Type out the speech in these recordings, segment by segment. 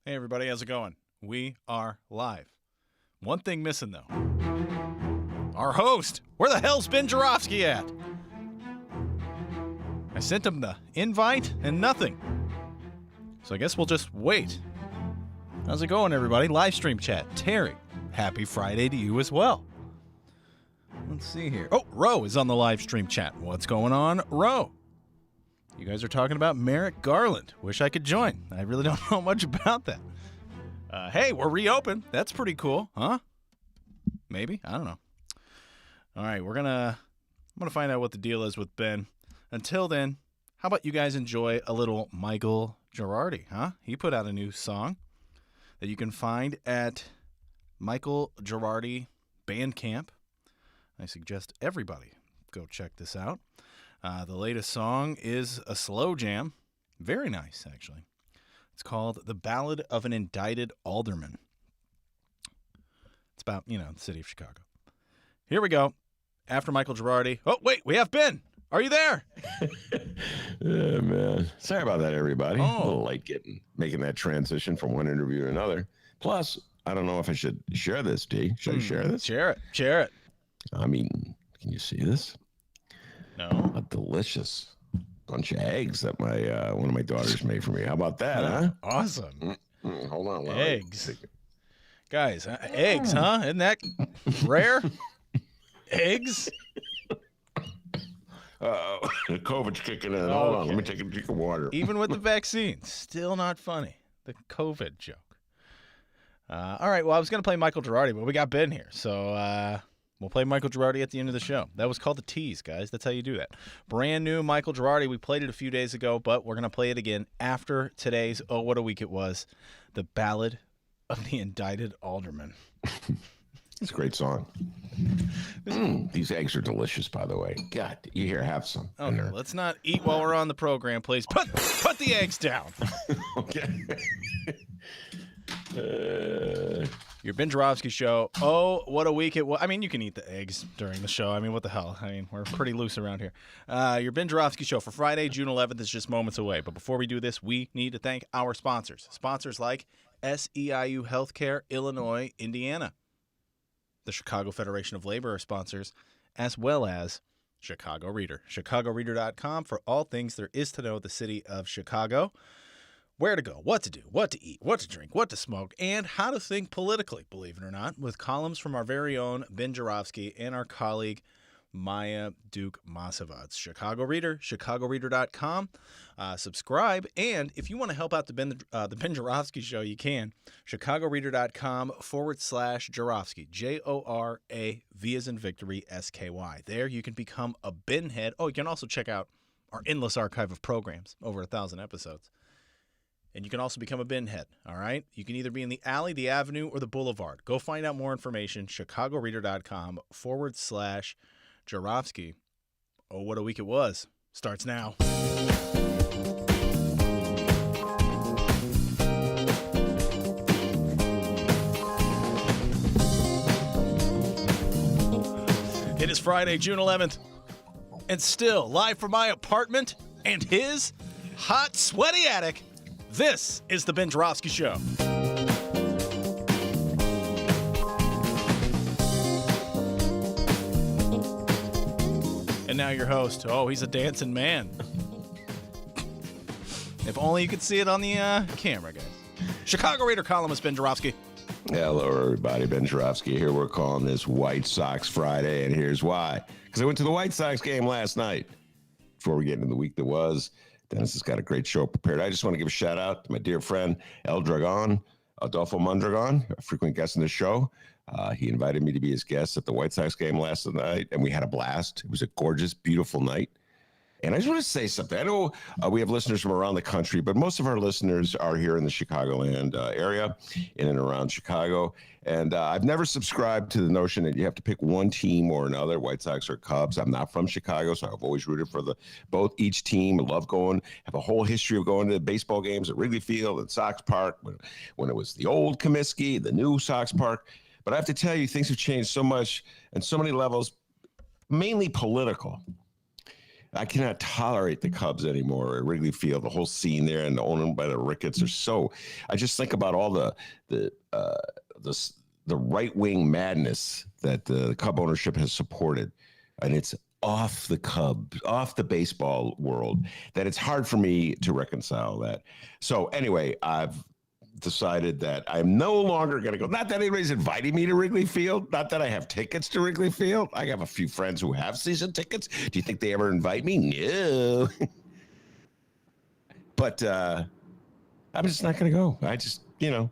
Hey everybody, how's it going? We are live. One thing missing though. Our host. Where the hell's Ben Joravsky at? I sent him the invite and nothing. So I guess we'll just wait. How's it going, everybody? Live stream chat. Terry, happy Friday to you as well. Let's see here. Oh, Ro is on the live stream chat. What's going on, Ro? You guys are talking about Merrick Garland. Wish I could join. I really don't know much about that. Hey, we're reopened. That's pretty cool, huh? Maybe. I don't know. All right, I'm gonna find out what the deal is with Ben. Until then, how about you guys enjoy a little Michael Girardi, huh? He put out a new song that you can find at Michael Girardi Bandcamp. I suggest everybody go check this out. The latest song is a slow jam. Very nice, actually. It's called The Ballad of an Indicted Alderman. It's about, the city of Chicago. Here we go. After Michael Girardi. Oh, wait, we have Ben. Are you there? Yeah, man. Sorry about that, everybody. Oh. A little late making that transition from one interview to another. Plus, I don't know if I should share this, D. Should I share this? Share it. I mean, can you see this? No. A delicious bunch of eggs that my one of my daughters made for me. How about that, huh? Awesome. Hold on. Eggs. Guys, eggs, huh? Isn't that rare? Eggs? The COVID's kicking in. Hold on. Let me take a drink of water. Even with the vaccine, still not funny. The COVID joke. All right, well, I was going to play Michael Girardi, but we got Ben here. So we'll play Michael Girardi at the end of the show. That was called the tease, guys. That's how you do that. Brand new Michael Girardi. We played it a few days ago, but we're going to play it again after today's Oh, What a Week It Was, The Ballad of the Indicted Alderman. It's a great song. These eggs are delicious, by the way. God, you here, have some. Okay, let's not eat while we're on the program, please. Put the eggs down. Okay. Your Ben Joravsky show. Oh, what a week it was. I mean, you can eat the eggs during the show. I mean, what the hell? I mean, we're pretty loose around here. Your Ben Joravsky show for Friday, June 11th is just moments away. But before we do this, we need to thank our sponsors. Sponsors like SEIU Healthcare, Illinois, Indiana. The Chicago Federation of Labor are sponsors, as well as Chicago Reader. ChicagoReader.com for all things there is to know the city of Chicago. Where to go, what to do, what to eat, what to drink, what to smoke, and how to think politically, believe it or not, with columns from our very own Ben Joravsky and our colleague Maya Duke Masova. It's Chicago Reader, ChicagoReader.com. Subscribe, and if you want to help out the Ben Joravsky show, you can. ChicagoReader.com/Joravsky. JORAV as in victory, SKY. There you can become a Ben head. Oh, you can also check out our endless archive of programs, over 1,000 episodes. And you can also become a bin head, all right? You can either be in the alley, the avenue, or the boulevard. Go find out more information, chicagoreader.com/Joravsky. Oh, what a week it was. Starts now. It is Friday, June 11th, and still live from my apartment and his hot, sweaty attic. This is the Ben Joravsky Show. And now your host. Oh, he's a dancing man. If only you could see it on the camera, guys. Chicago Reader columnist Ben Joravsky. Hello, everybody. Ben Joravsky here. We're calling this White Sox Friday, and here's why. Because I went to the White Sox game last night. Before we get into the week that was, Dennis has got a great show prepared. I just want to give a shout out to my dear friend El Dragon, Adolfo Mondragon, a frequent guest on the show. He invited me to be his guest at the White Sox game last night, and we had a blast. It was a gorgeous, beautiful night. And I just want to say something. I know we have listeners from around the country, but most of our listeners are here in the Chicagoland area, in and around Chicago. And I've never subscribed to the notion that you have to pick one team or another, White Sox or Cubs. I'm not from Chicago, so I've always rooted for each team. I love going, have a whole history of going to baseball games at Wrigley Field and Sox Park when it was the old Comiskey, the new Sox Park. But I have to tell you, things have changed so much and so many levels, mainly political. I cannot tolerate the Cubs anymore at Wrigley Field. The whole scene there and owned by the Ricketts are so. I just think about all the right wing madness that the Cub ownership has supported, and it's off the Cubs, off the baseball world, that it's hard for me to reconcile that. So anyway, I've decided that I'm no longer going to go. Not that anybody's inviting me to Wrigley Field. Not that I have tickets to Wrigley Field. I have a few friends who have season tickets. Do you think they ever invite me? No. But I'm just not going to go. I just, and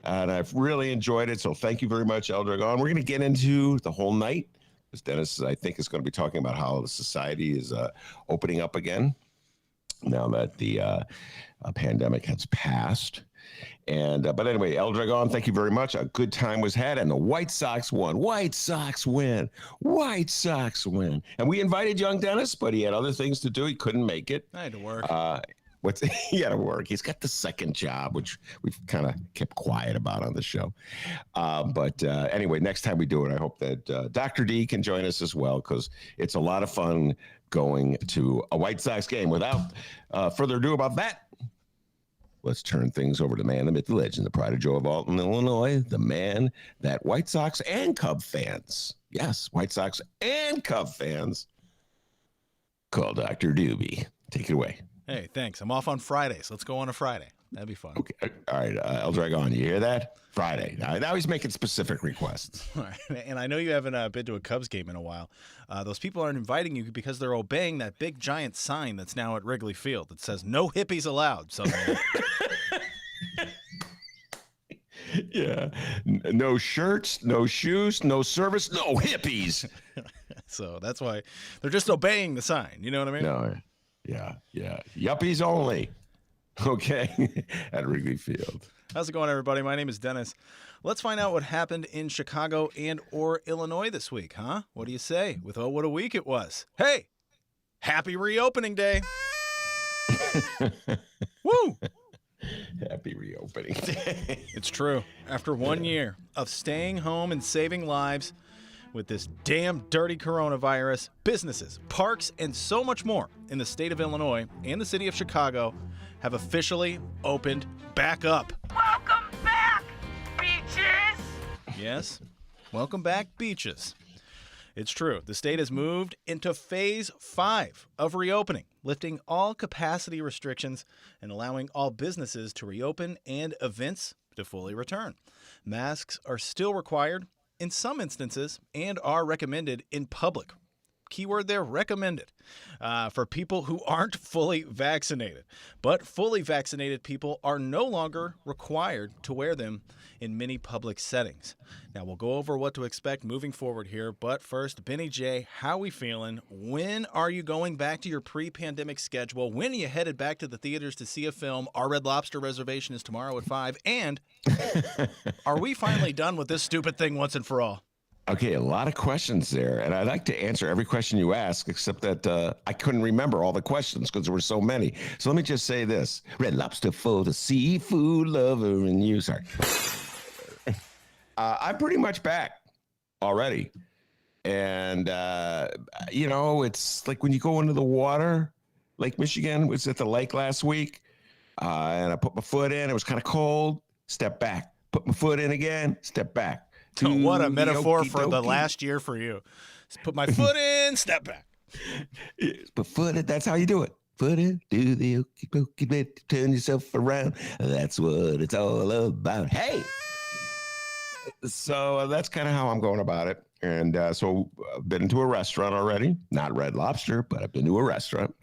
I've really enjoyed it. So thank you very much, El Dragon. We're going to get into the whole night, because Dennis, I think, is going to be talking about how the society is opening up again now that the pandemic has passed. And but anyway, El Dragon, thank you very much. A good time was had, and the White Sox won. White Sox win. White Sox win. And we invited young Dennis, but he had other things to do. He couldn't make it. I had to work. He had to work. He's got the second job, which we've kind of kept quiet about on the show. But anyway, next time we do it, I hope that Dr. D can join us as well, because it's a lot of fun going to a White Sox game. Without further ado about that, let's turn things over to man, the myth, the legend, the pride of Joe of Alton, Illinois, the man that White Sox and Cub fans, yes, White Sox and Cub fans, call Dr. Doobie. Take it away. Hey, thanks. I'm off on Fridays. Let's go on a Friday. That'd be fun. Okay. All right. El Dragon, you hear that? Friday. Now he's making specific requests. All right. And I know you haven't been to a Cubs game in a while. Those people aren't inviting you because they're obeying that big giant sign that's now at Wrigley Field that says no hippies allowed. So yeah. No shirts, no shoes, no service, no hippies. So that's why they're just obeying the sign. You know what I mean? No. Yeah. Yuppies only. Okay. At Wrigley Field. How's it going, everybody? My name is Dennis. Let's find out what happened in Chicago and or Illinois this week, huh? What do you say? With what a week it was. Hey, happy reopening day. Woo! Happy reopening day. It's true. After 1 year of staying home and saving lives with this damn dirty coronavirus, businesses, parks, and so much more in the state of Illinois and the city of Chicago have officially opened back up. Welcome back, beaches! Yes, welcome back, beaches. It's true. The state has moved into phase 5 of reopening, lifting all capacity restrictions and allowing all businesses to reopen and events to fully return. Masks are still required in some instances and are recommended in public. Keyword there, recommended, for people who aren't fully vaccinated. But fully vaccinated people are no longer required to wear them in many public settings. Now, we'll go over what to expect moving forward here. But first, Benny J, how we feeling? When are you going back to your pre-pandemic schedule? When are you headed back to the theaters to see a film? Our Red Lobster reservation is tomorrow at 5. And are we finally done with this stupid thing once and for all? Okay, a lot of questions there, and I'd like to answer every question you ask, except that I couldn't remember all the questions because there were so many. So let me just say this. Red Lobster for the seafood lover in you. Sorry. I'm pretty much back already. And, it's like when you go into the water, Lake Michigan was at the lake last week, and I put my foot in. It was kind of cold. Step back. Put my foot in again. Step back. What a metaphor for the last year for you. Just put my foot in, step back. But foot in, that's how you do it. Foot in, do the okey pokey, turn yourself around. That's what it's all about. Hey! So that's kind of how I'm going about it. And so I've been to a restaurant already. Not Red Lobster, but I've been to a restaurant.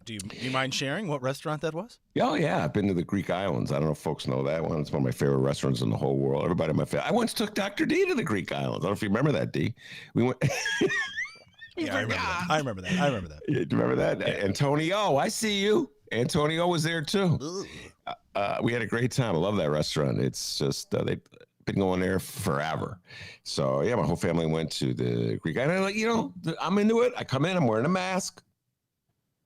Do you mind sharing what restaurant that was? Oh, yeah. I've been to the Greek Islands. I don't know if folks know that one. It's one of my favorite restaurants in the whole world. Everybody in my family. I once took Dr. D to the Greek Islands. I don't know if you remember that, D. We went. Yeah, I remember that. Do you remember that? Yeah. Antonio, I see you. Antonio was there, too. We had a great time. I love that restaurant. It's just, they've been going there forever. So, yeah, my whole family went to the Greek Islands. I'm into it. I come in, I'm wearing a mask.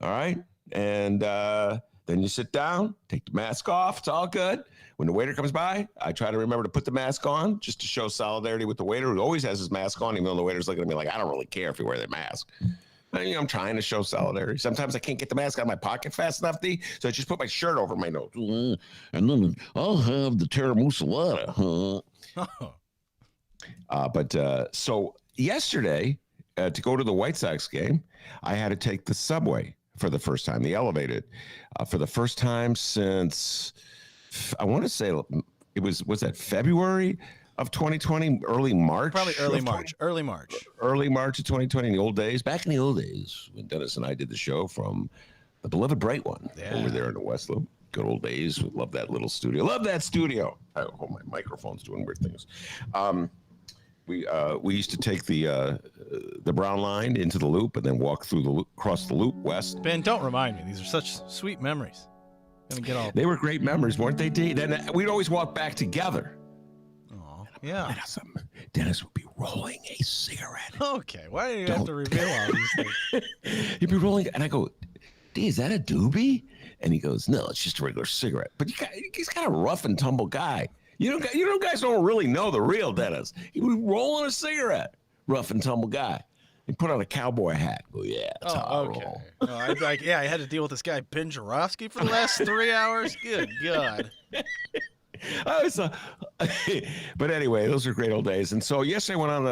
All right. And then you sit down, take the mask off. It's all good. When the waiter comes by, I try to remember to put the mask on just to show solidarity with the waiter who always has his mask on, even though the waiter's looking at me like, I don't really care if you wear that mask. I'm trying to show solidarity. Sometimes I can't get the mask out of my pocket fast enough, D. So I just put my shirt over my nose. And then I'll have the terramusalata. So yesterday, to go to the White Sox game, I had to take the subway for the first time, the elevated, for the first time since, I want to say was that February of 2020, early March? Probably early March of 2020, in the old days, back in the old days when Dennis and I did the show from the beloved Bright One over there in the West Loop. Good old days. Love that little studio. Love that studio. Oh, my microphone's doing weird things. We used to take the Brown Line into the Loop and then walk through the loop, across the Loop west. Ben, don't remind me. These are such sweet memories. They were great memories, weren't they, D? Then we'd always walk back together. Oh, yeah. Dennis would be rolling a cigarette. Okay, why do you have to reveal all these things? He'd be rolling, and I go, D, is that a doobie? And he goes, no, it's just a regular cigarette. But he's kind of a rough and tumble guy. You know, guys don't really know the real Dennis. He was rolling a cigarette, rough and tumble guy. He put on a cowboy hat. Oh, yeah, that's how I roll. I had to deal with this guy, Ben Jarofsky, for the last 3 hours. Good God. But anyway, those are great old days. And so yesterday I went on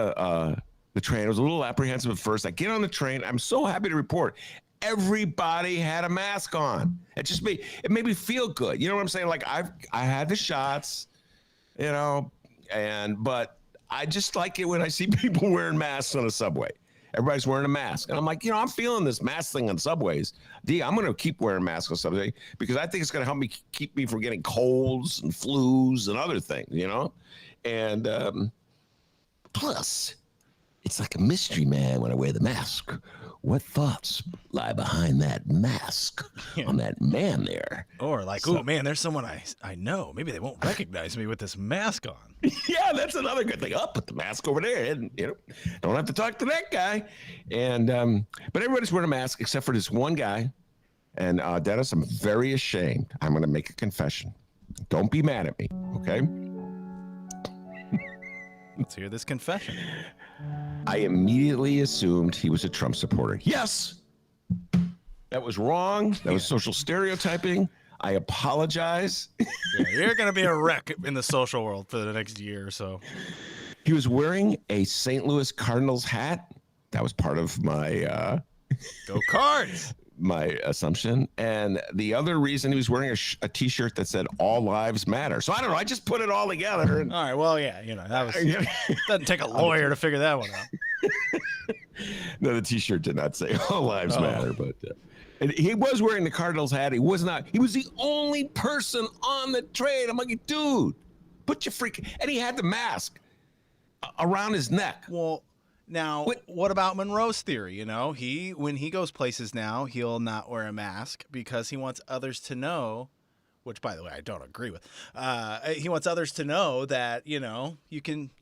the train. I was a little apprehensive at first. I get on the train. I'm so happy to report everybody had a mask on. It made me feel good. You know what I'm saying? Like I had the shots, you know, but I just like it when I see people wearing masks on a subway. Everybody's wearing a mask. And I'm like, I'm feeling this mask thing on subways. I'm going to keep wearing masks on subway because I think it's going to help me keep me from getting colds and flus and other things, you know? And plus, it's like a mystery, man, when I wear the mask. What thoughts lie behind that mask on that man there? Or like, oh, man, there's someone I know. Maybe they won't recognize me with this mask on. Yeah, that's another good thing. I'll put the mask over there and, don't have to talk to that guy. And but everybody's wearing a mask except for this one guy. And Dennis, I'm very ashamed. I'm going to make a confession. Don't be mad at me, okay? Let's hear this confession. I immediately assumed he was a Trump supporter. Yes, that was wrong. That was social stereotyping. I apologize. Yeah, you're going to be a wreck in the social world for the next year or so. He was wearing a St. Louis Cardinals hat. That was part of my Go Cards. My assumption. And the other reason he was wearing a T-shirt that said "All Lives Matter." So I don't know. I just put it all together. And, all right. Well, yeah. That was doesn't take a lawyer to figure that one out. No, the T-shirt did not say "All Lives Matter," but and he was wearing the Cardinals hat. He was not. He was the only person on the train. I'm like, dude, put your freaking. And he had the mask around his neck. Well. Now, what about Monroe's theory? When he goes places now, he'll not wear a mask because he wants others to know, which, by the way, I don't agree with. He wants others to know that, you can,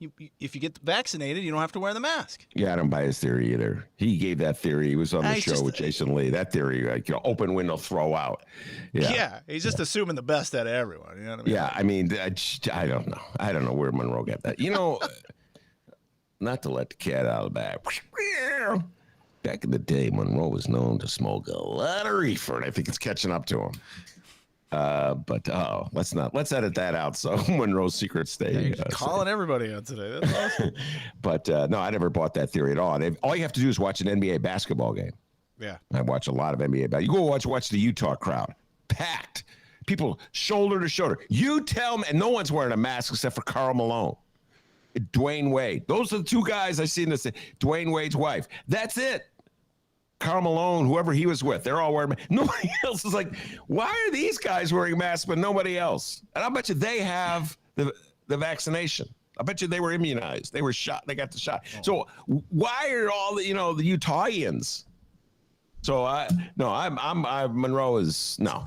if you get vaccinated, you don't have to wear the mask. Yeah, I don't buy his theory either. He gave that theory. He was on the show with Jason Lee. That theory, like, open window, throw out. Yeah, he's just assuming the best out of everyone. You know what I mean? Yeah, I mean, I don't know. I don't know where Monroe got that. Not to let the cat out of the bag. Back in the day, Monroe was known to smoke a lot of reefer, and I think it's catching up to him. Let's edit that out so Monroe's secret stay. Calling everybody out today. That's awesome. But no, I never bought that theory at all. All you have to do is watch an NBA basketball game. Yeah, I watch a lot of NBA basketball. You go watch the Utah crowd, packed, people shoulder to shoulder. You tell me, and no one's wearing a mask except for Karl Malone. Dwayne Wade. Those are the two guys I seen this. Dwayne Wade's wife. That's it. Karl Malone, whoever he was with, they're all wearing masks. Nobody else is like, why are these guys wearing masks but nobody else? And I bet you they have the vaccination. I bet you they were immunized. They were shot. They got the shot. Oh. So why are all the Utahians? So Monroe is no.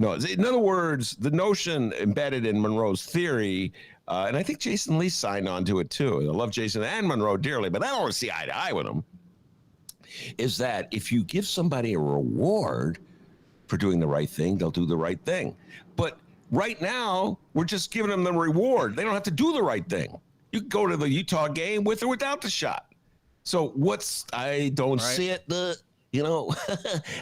No, in other words, the notion embedded in Monroe's theory, and I think Jason Lee signed on to it too. I love Jason and Monroe dearly, but I don't want to see eye to eye with them. Is that if you give somebody a reward for doing the right thing, they'll do the right thing. But right now, we're just giving them the reward. They don't have to do the right thing. You can go to the Utah game with or without the shot. So I don't Right. see it.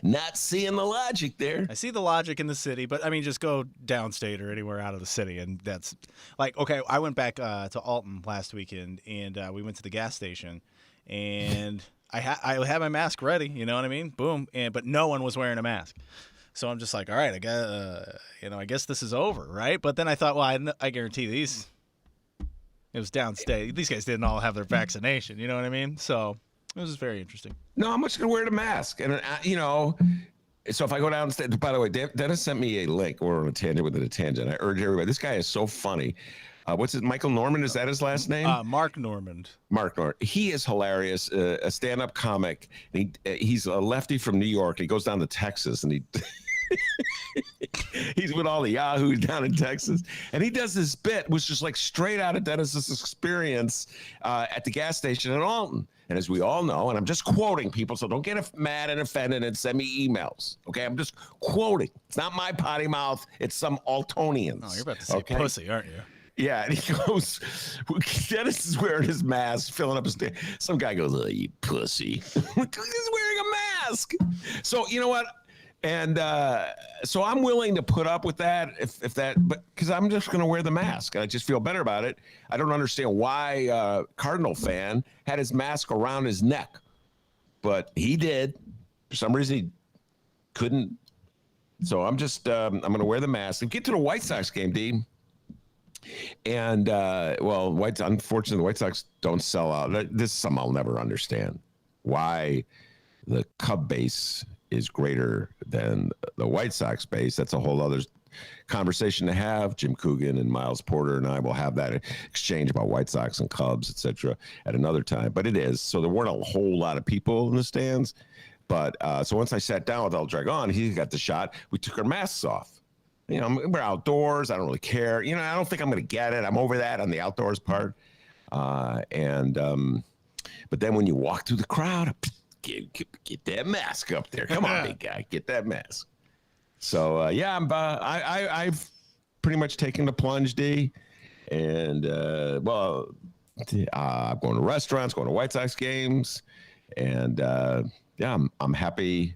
Not seeing the logic there. I see the logic in the city, but I mean, just go downstate or anywhere out of the city, and that's like okay. I went back to Alton last weekend, and we went to the gas station, and I had my mask ready. You know what I mean? Boom, but no one was wearing a mask. So I'm just like, all right, I guess this is over, right? But then I thought, well, I guarantee it was downstate. These guys didn't all have their vaccination. You know what I mean? So it was very interesting. No, I'm just gonna wear the mask, and so if I go downstairs. By the way, Dennis sent me a link. We're on a tangent within a tangent. I urge everybody. This guy is so funny. What's it? Michael Norman? Is that his last name? Mark Normand. Mark Norman. He is hilarious. A stand-up comic. He's a lefty from New York. He goes down to Texas, and he's with all the yahoos down in Texas, and he does this bit, which is like straight out of Dennis's experience at the gas station in Alton. And as we all know, and I'm just quoting people, so don't get mad and offended and send me emails. Okay, I'm just quoting. It's not my potty mouth. It's some Altonians. Oh, you're about to say pussy, aren't you? Yeah, and he goes, Dennis is wearing his mask, filling up his tank. Some guy goes, oh, you pussy. He's wearing a mask. So, you know what? And so I'm willing to put up with that but because I'm just going to wear the mask. And I just feel better about it. I don't understand why Cardinal fan had his mask around his neck, but he did. For some reason, he couldn't. So I'm just, I'm going to wear the mask and get to the White Sox game, D. And, unfortunately, the White Sox don't sell out. This is something I'll never understand. Why the Cub base is greater than the White Sox base. That's a whole other conversation to have. Jim Coogan and Miles Porter and I will have that exchange about White Sox and Cubs, etc., at another time. But it is. So there weren't a whole lot of people in the stands. But so once I sat down with El Dragon, he got the shot. We took our masks off. You know, we're outdoors. I don't really care. You know, I don't think I'm going to get it. I'm over that on the outdoors part. But then when you walk through the crowd, get that mask up there. Come on, big guy, get that mask. So I've pretty much taken the plunge, D. And I'm going to restaurants, going to White Sox games, and I'm happy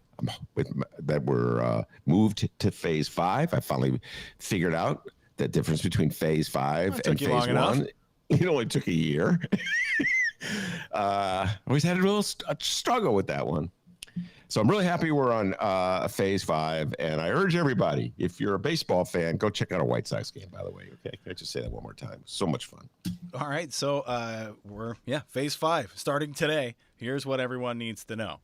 that we're moved to Phase 5. I finally figured out the difference between Phase 5 and Phase 1. It only took a year. Always had a real struggle with that one. So I'm really happy we're on Phase 5, and I urge everybody, if you're a baseball fan, go check out a White Sox game, by the way. Okay, can I just say that one more time? So much fun. All right, so we're Phase 5 starting today. Here's what everyone needs to know.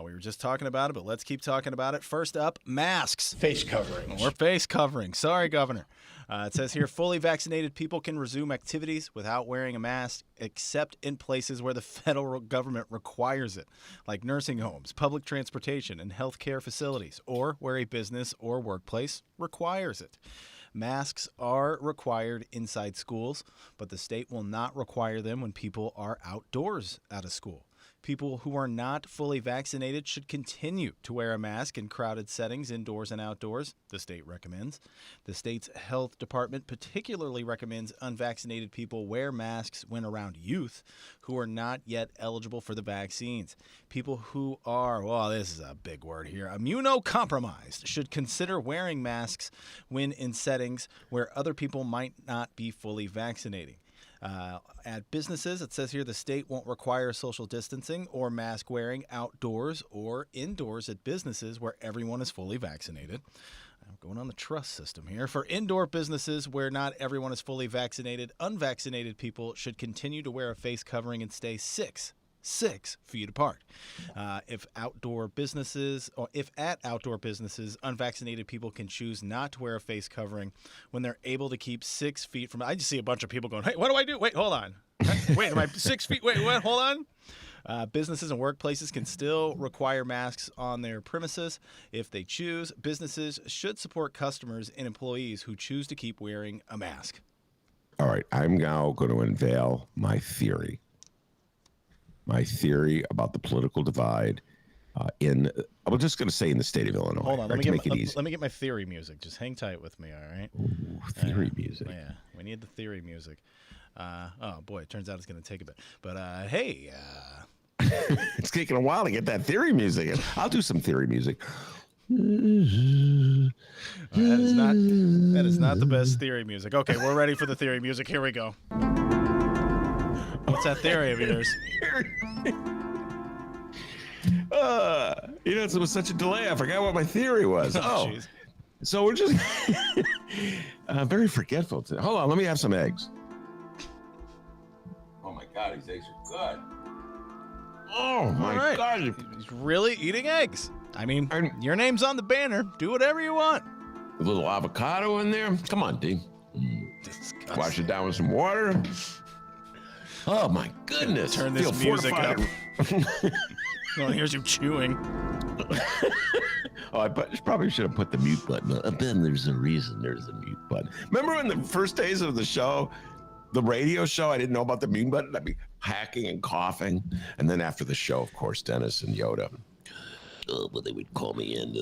We were just talking about it, but let's keep talking about it. First up, masks. Face covering. Or face covering. Sorry, Governor. It says here, fully vaccinated people can resume activities without wearing a mask, except in places where the federal government requires it, like nursing homes, public transportation, and healthcare facilities, or where a business or workplace requires it. Masks are required inside schools, but the state will not require them when people are outdoors at a school. People who are not fully vaccinated should continue to wear a mask in crowded settings, indoors and outdoors, the state recommends. The state's health department particularly recommends unvaccinated people wear masks when around youth who are not yet eligible for the vaccines. People who are, this is a big word here, immunocompromised should consider wearing masks when in settings where other people might not be fully vaccinated. At businesses, it says here the state won't require social distancing or mask wearing outdoors or indoors at businesses where everyone is fully vaccinated. I'm going on the trust system here. For indoor businesses where not everyone is fully vaccinated, unvaccinated people should continue to wear a face covering and stay 6 feet apart. If at outdoor businesses, unvaccinated people can choose not to wear a face covering when they're able to keep 6 feet from. I just see a bunch of people going, "Hey, what do I do? Wait, hold on. Wait, am I 6 feet? Wait, what? Hold on." Businesses and workplaces can still require masks on their premises if they choose. Businesses should support customers and employees who choose to keep wearing a mask. All right, I'm now going to unveil my theory. My theory about the political divide I'm just going to say in the state of Illinois. Hold on, let me get my theory music. Just hang tight with me, all right? Ooh, theory music. Yeah, we need the theory music. Oh boy, it turns out it's going to take a bit. But hey, It's taking a while to get that theory music in. I'll do some theory music. That is not the best theory music. Okay, we're ready for the theory music. Here we go. What's that theory of yours? It was such a delay. I forgot what my theory was. Jeez. So we're just very forgetful today. Hold on, let me have some eggs. Oh my God, these eggs are good. Oh my right. God. He's really eating eggs. I mean, And- your name's on the banner. Do whatever you want. A little avocado in there. Come on, D. Disgusting. Wash it down with some water. Oh my goodness. Turn this Feel music up. fortified. Well, here's you chewing. Oh, I probably should have put the mute button on. Ben, there's a reason there's a mute button. Remember in the first days of the show, the radio show, I didn't know about the mute button. I'd be hacking and coughing. And then after the show, of course, Dennis and Yoda, well, they would call me in,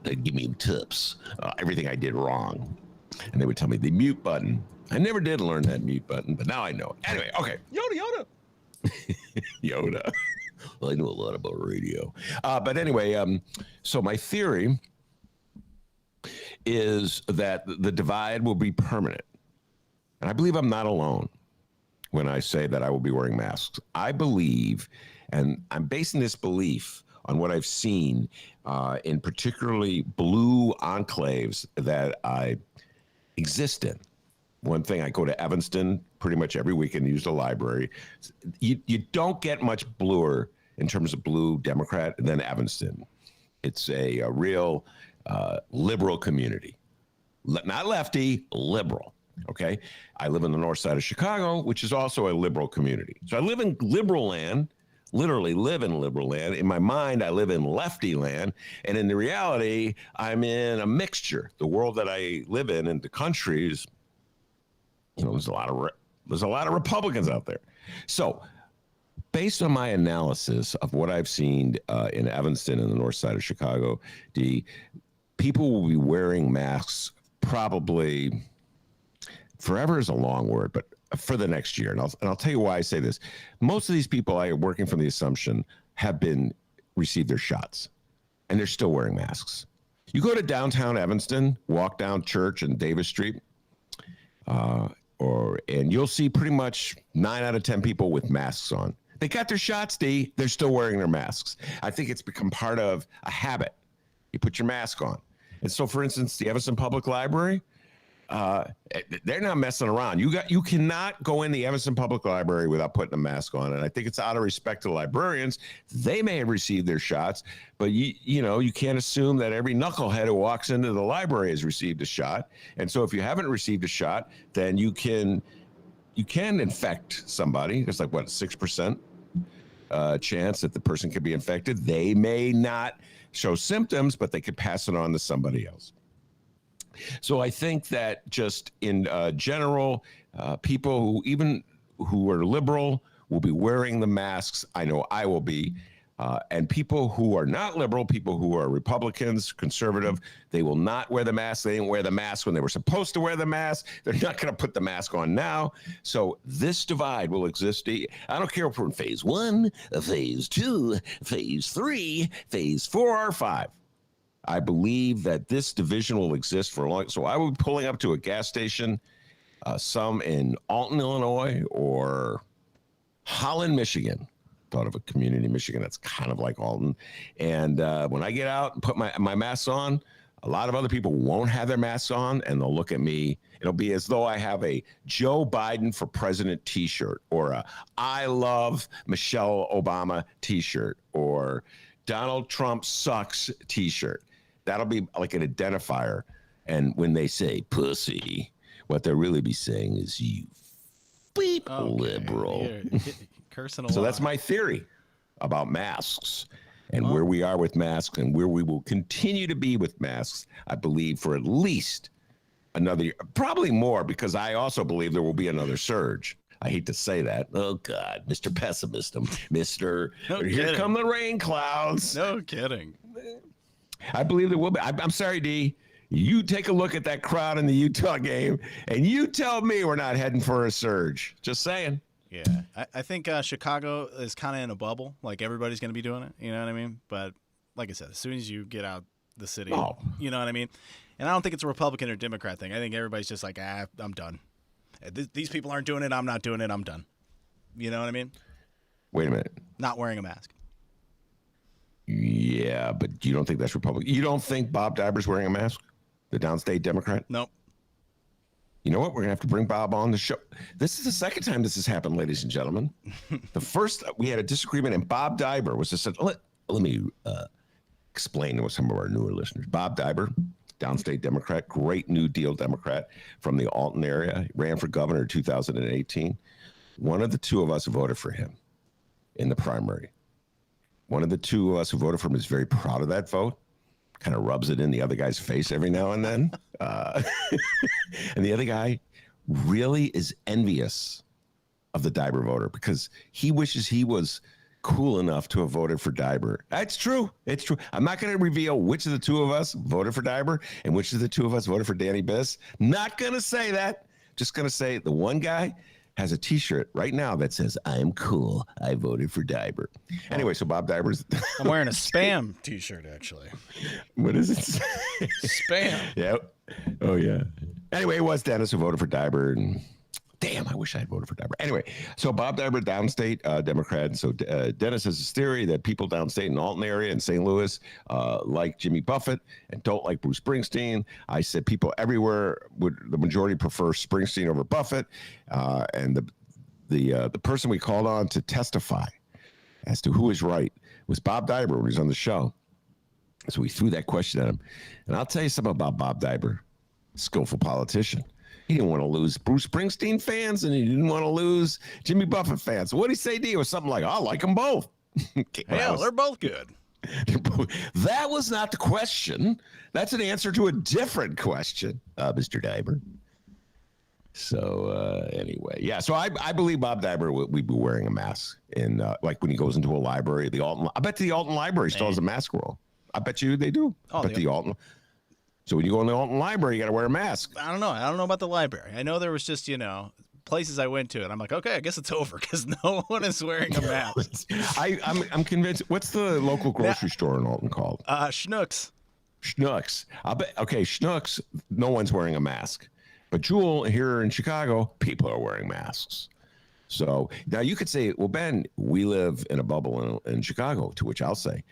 they'd give me tips, everything I did wrong. And they would tell me the mute button. I never did learn that mute button, but now I know it. Anyway, okay. Yoda. Yoda. Well, I know a lot about radio. But anyway, so my theory is that the divide will be permanent. And I believe I'm not alone when I say that I will be wearing masks. I believe, and I'm basing this belief on what I've seen in particularly blue enclaves that I exist in. One thing, I go to Evanston pretty much every weekend to use the library. You don't get much bluer in terms of blue Democrat than Evanston. It's a real liberal community. Not lefty, liberal. Okay. I live in the north side of Chicago, which is also a liberal community. So I live in liberal land, literally live in liberal land. In my mind, I live in lefty land. And in the reality, I'm in a mixture. The world that I live in and the countries, there's a lot of Republicans out there. So based on my analysis of what I've seen in Evanston and the north side of Chicago, the people will be wearing masks probably, forever is a long word, but for the next year. And I'll tell you why I say this. Most of these people, I am working from the assumption, have received their shots, and they're still wearing masks. You go to downtown Evanston, walk down Church and Davis Street, and you'll see pretty much 9 out of 10 people with masks on. They got their shots, D. They're still wearing their masks. I think it's become part of a habit. You put your mask on. And so, for instance, the Evanston Public Library, they're not messing around. You cannot go in the Evanston Public Library without putting a mask on. And I think it's out of respect to the librarians. They may have received their shots, but you can't assume that every knucklehead who walks into the library has received a shot. And so if you haven't received a shot, then you can infect somebody. There's like, what, 6% chance that the person could be infected. They may not show symptoms, but they could pass it on to somebody else. So I think that just in general, people who are liberal will be wearing the masks. I know I will be. And people who are not liberal, people who are Republicans, conservative, they will not wear the mask. They didn't wear the mask when they were supposed to wear the mask. They're not going to put the mask on now. So this divide will exist. I don't care if we're in phase 1, phase 2, phase 3, phase 4, or 5. I believe that this division will exist for a long. So I will be pulling up to a gas station, some in Alton, Illinois, or Holland, Michigan. Thought of a community in Michigan that's kind of like Alton. And when I get out and put my masks on, a lot of other people won't have their masks on, and they'll look at me. It'll be as though I have a Joe Biden for President t-shirt, or a I love Michelle Obama t-shirt, or Donald Trump sucks t-shirt. That'll be like an identifier. And when they say pussy, what they'll really be saying is you beep liberal. Cursing a So lot. that's my theory about masks and where we are with masks and where we will continue to be with masks, I believe, for at least another year, probably more, because I also believe there will be another surge. I hate to say that. Oh, God, Mr. Pessimist, Mr. No Here kidding. come the rain clouds. No kidding. I believe there will be. I'm sorry, D. You take a look at that crowd in the Utah game, and you tell me we're not heading for a surge. Just saying. Yeah, I think Chicago is kind of in a bubble. Like everybody's going to be doing it. You know what I mean? But like I said, as soon as you get out the city, Oh. you know what I mean? And I don't think it's a Republican or Democrat thing. I think everybody's just like, I'm done. These people aren't doing it. I'm not doing it. I'm done. You know what I mean? Wait a minute. Not wearing a mask. Yeah, but you don't think that's Republican? You don't think Bob Diber's wearing a mask? The downstate Democrat? Nope. You know what? We're going to have to bring Bob on the show. This is the second time this has happened, ladies and gentlemen. The first, we had a disagreement, and Bob Diber was just, let me explain to some of our newer listeners. Bob Diber, downstate Democrat, great New Deal Democrat from the Alton area, ran for governor in 2018. One of the two of us voted for him in the primary. One of the two of us who voted for him is very proud of that vote. Kind of rubs it in the other guy's face every now and then. And the other guy really is envious of the Diber voter because he wishes he was cool enough to have voted for Diber. That's true. It's true. I'm not going to reveal which of the two of us voted for Diber and which of the two of us voted for Danny Biss. Not going to say that. Just going to say the one guy has a T-shirt right now that says, "I'm cool. I voted for Diber." Anyway, so Bob Diber's. I'm wearing a spam T-shirt actually. What does it say? Spam. Yeah. Oh, yeah. Anyway, it was Dennis who voted for Diber. And damn, I wish I had voted for Diber. Anyway, so Bob Diber, downstate Democrat. So Dennis has this theory that people downstate in the Alton area in St. Louis like Jimmy Buffett and don't like Bruce Springsteen. I said people everywhere the majority prefer Springsteen over Buffett. And the person we called on to testify as to who is right was Bob Diber when he was on the show. So we threw that question at him. And I'll tell you something about Bob Diber, skillful politician. He didn't want to lose Bruce Springsteen fans, and he didn't want to lose Jimmy Buffett fans. So what did he say to you? It was something like, I like them both. Hell, they're both good. That was not the question. That's an answer to a different question, Mr. Diber. So anyway, yeah. So I believe Bob Diber would be wearing a mask in like when he goes into a library. The Alton. I bet the Alton Library still has a mask rule. I bet you they do. Oh, but the Alton. So when you go in the Alton Library, you got to wear a mask. I don't know. I don't know about the library. I know there was just, places I went to, and I'm like, okay, I guess it's over because no one is wearing a mask. I'm convinced. What's the local grocery store in Alton called? Schnucks. Schnucks. I bet. Okay, Schnucks. No one's wearing a mask, but Jewel here in Chicago, people are wearing masks. So now you could say, well, Ben, we live in a bubble in Chicago. To which I'll say,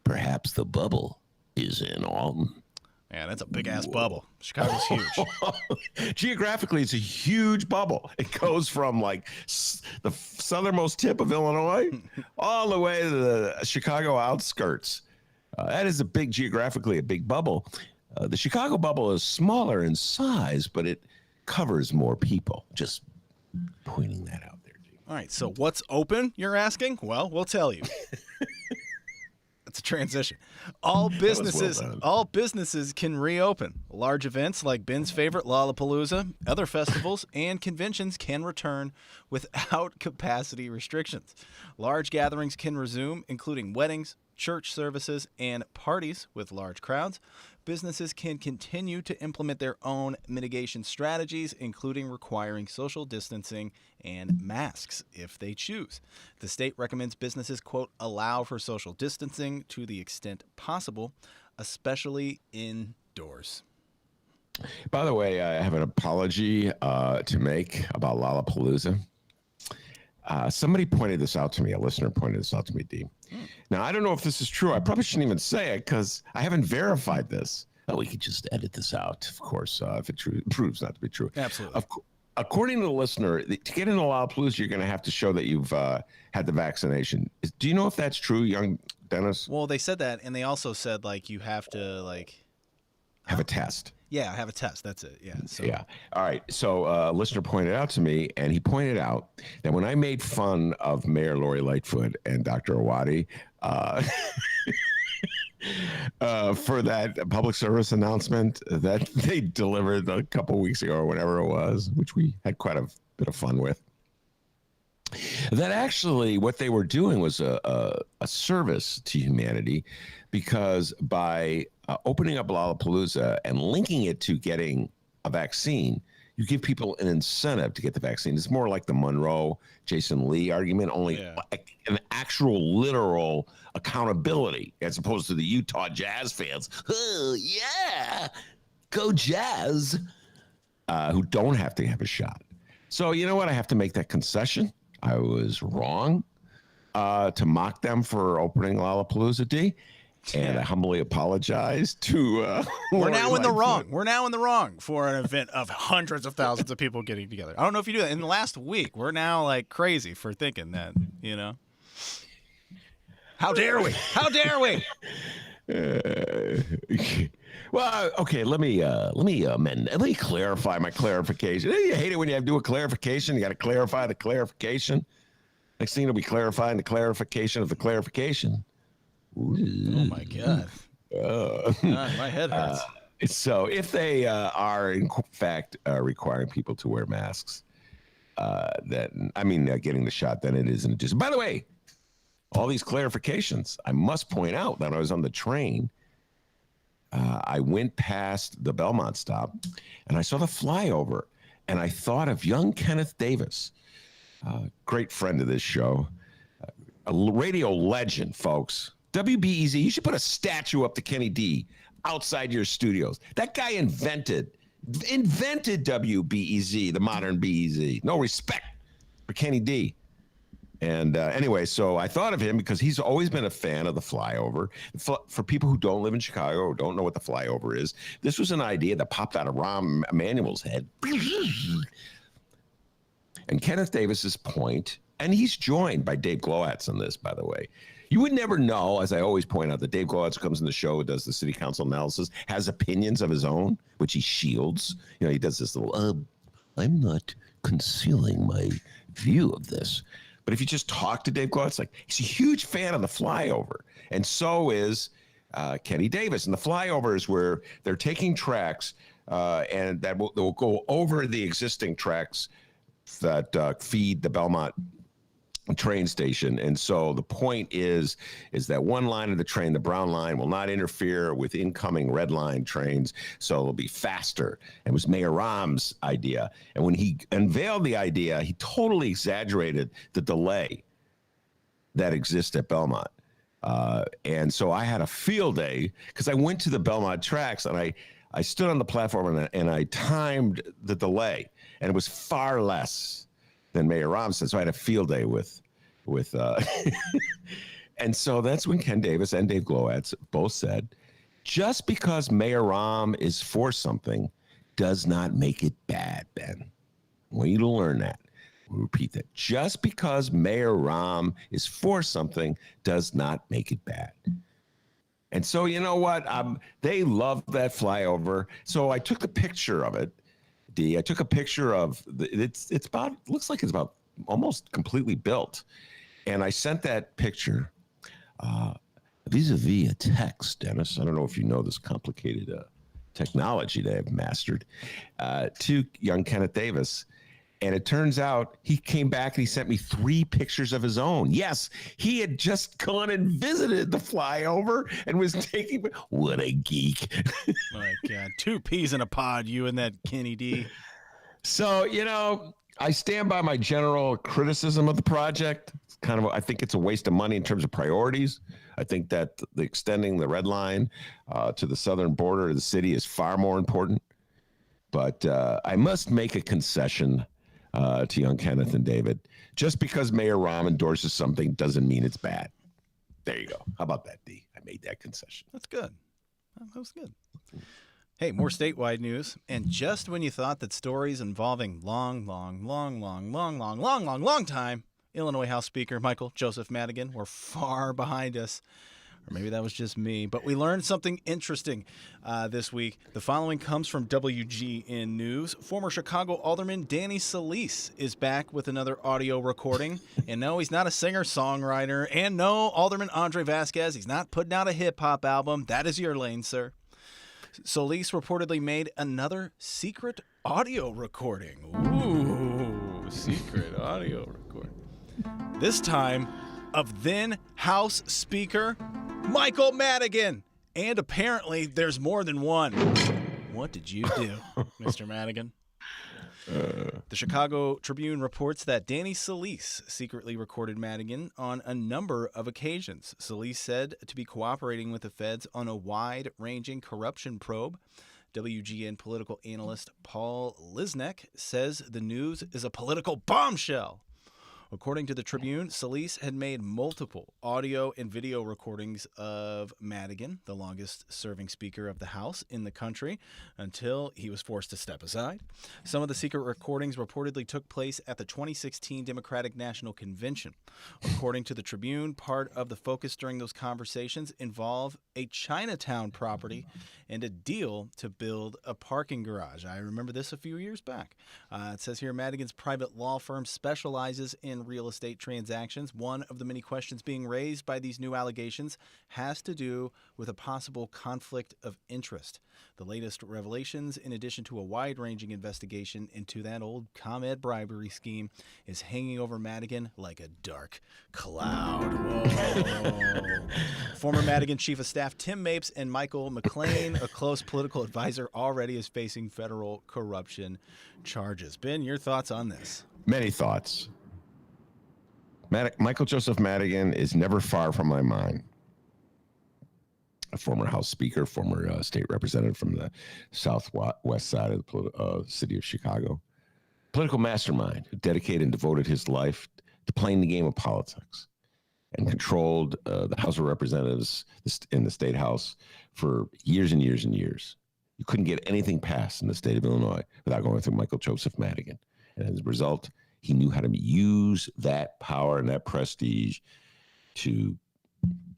perhaps the bubble is in Alton. Man, that's a big ass bubble. Chicago's huge. Geographically, it's a huge bubble. It goes from like the southernmost tip of Illinois all the way to the Chicago outskirts. That is geographically a big bubble. The Chicago bubble is smaller in size, but it covers more people. Just pointing that out there, Jim. All right, so what's open, you're asking? Well, we'll tell you. It's a transition. All businesses can reopen. Large events like Ben's favorite Lollapalooza, other festivals, and conventions can return without capacity restrictions. Large gatherings can resume, including weddings, church services, and parties with large crowds. Businesses can continue to implement their own mitigation strategies, including requiring social distancing and masks if they choose. The state recommends businesses, quote, allow for social distancing to the extent possible, especially indoors. By the way, I have an apology to make about Lollapalooza. Somebody pointed this out to me. A listener pointed this out to me, Dee. Now, I don't know if this is true. I probably shouldn't even say it because I haven't verified this. Oh, we could just edit this out, of course, if it proves not to be true. Absolutely. According to the listener, to get into Lollapalooza, you're going to have to show that you've had the vaccination. Do you know if that's true, young Dennis? Well, they said that, and they also said, you have to, have a test. Yeah, have a test. That's it. Yeah. So. Yeah. All right. So a listener pointed out to me, and he pointed out that when I made fun of Mayor Lori Lightfoot and Dr. Awadi for that public service announcement that they delivered a couple weeks ago or whenever it was, which we had quite a bit of fun with, that actually what they were doing was a service to humanity, because by opening up Lollapalooza and linking it to getting a vaccine, you give people an incentive to get the vaccine. It's more like the Monroe, Jason Lee argument, only an actual literal accountability as opposed to the Utah Jazz fans. Oh, yeah, go Jazz, who don't have to have a shot. So you know what? I have to make that concession. I was wrong to mock them for opening Lollapalooza, D. And I humbly apologize to. We're now in the wrong. We're now in the wrong for an event of hundreds of thousands of people getting together. I don't know if you do that. In the last week, we're now like crazy for thinking that, you know. How dare we? How dare we? Well, okay. Let me amend. Let me clarify my clarification. You hate it when you have to do a clarification. You got to clarify the clarification. Next thing you'll be clarifying the clarification of the clarification. Ooh. Oh my God. God, my head hurts. So if they are in fact requiring people to wear masks, getting the shot, then it isn't just. By the way, all these clarifications. I must point out that I was on the train. I went past the Belmont stop, and I saw the flyover, and I thought of young Kenneth Davis, great friend of this show, a radio legend, folks. WBEZ, you should put a statue up to Kenny D outside your studios. That guy invented WBEZ, the modern BEZ. No respect for Kenny D. And anyway, so I thought of him because he's always been a fan of the flyover. For people who don't live in Chicago or don't know what the flyover is, this was an idea that popped out of Rahm Emanuel's head. And Kenneth Davis's point, and he's joined by Dave Glowacz on this, by the way. You would never know, as I always point out, that Dave Glowacz comes in the show, does the city council analysis, has opinions of his own, which he shields. You know, he does this little, I'm not concealing my view of this. But if you just talk to Dave Glowacz, like, he's a huge fan of the flyover. And so is Kenny Davis. And the flyover is where they're taking tracks and that will go over the existing tracks that feed the Belmont train station. And so the point is that one line of the train, the brown line, will not interfere with incoming red line trains, so it'll be faster. It was Mayor Rahm's idea. And when he unveiled the idea, he totally exaggerated the delay that exists at Belmont. And so I had a field day because I went to the Belmont tracks and I stood on the platform and I timed the delay, and it was far less than Mayor Rahm said. So I had a field day with and so that's when Ken Davis and Dave Glowacz both said, just because Mayor Rahm is for something does not make it bad, Ben. I want you to learn that. We'll repeat that. Just because Mayor Rahm is for something does not make it bad. And so, you know what? They love that flyover. So I took the picture of it. I took a picture of looks like it's about almost completely built. And I sent that picture vis-a-vis a text, Dennis. I don't know if you know this complicated technology that I've mastered, to young Kenneth Davis. And it turns out he came back and he sent me 3 pictures of his own. Yes, he had just gone and visited the flyover and was taking. What a geek. My God, 2 peas in a pod, you and that Kenny D. So, you know, I stand by my general criticism of the project. It's I think it's a waste of money in terms of priorities. I think that the extending the red line to the southern border of the city is far more important. But I must make a concession to young Kenneth and David. Just because Mayor Rahm endorses something doesn't mean it's bad. There you go. How about that, D? I made that concession. That's good. That was good. Hey, more statewide news. And just when you thought that stories involving long time Illinois House Speaker Michael Joseph Madigan were far behind us, or maybe that was just me, but we learned something interesting this week. The following comes from WGN News. Former Chicago Alderman Danny Solis is back with another audio recording. And no, he's not a singer-songwriter. And no, Alderman Andre Vasquez, he's not putting out a hip-hop album. That is your lane, sir. Solis reportedly made another secret audio recording. Ooh, secret audio recording. This time of then House Speaker Michael Madigan. And apparently there's more than one. What did you do, Mr. Madigan? The Chicago Tribune reports that Danny Solis secretly recorded Madigan on a number of occasions. Solis said to be cooperating with the feds on a wide-ranging corruption probe. WGN political analyst Paul Lisnek says the news is a political bombshell. According to the Tribune, Solis had made multiple audio and video recordings of Madigan, the longest-serving Speaker of the House in the country, until he was forced to step aside. Some of the secret recordings reportedly took place at the 2016 Democratic National Convention. According to the Tribune, part of the focus during those conversations involved a Chinatown property and a deal to build a parking garage. I remember this a few years back. It says here Madigan's private law firm specializes in real estate transactions. One of the many questions being raised by these new allegations has to do with a possible conflict of interest. The latest revelations, in addition to a wide-ranging investigation into that old ComEd bribery scheme, is hanging over Madigan like a dark cloud. Whoa. Former Madigan Chief of Staff Tim Mapes and Michael McLean, a close political advisor, already is facing federal corruption charges. Ben, your thoughts on this? Many thoughts. Michael Joseph Madigan is never far from my mind. A former House Speaker, former state representative from the southwest side of the city of Chicago. Political mastermind who dedicated and devoted his life to playing the game of politics and controlled the House of Representatives in the State House for years and years and years. You couldn't get anything passed in the state of Illinois without going through Michael Joseph Madigan. And as a result, he knew how to use that power and that prestige to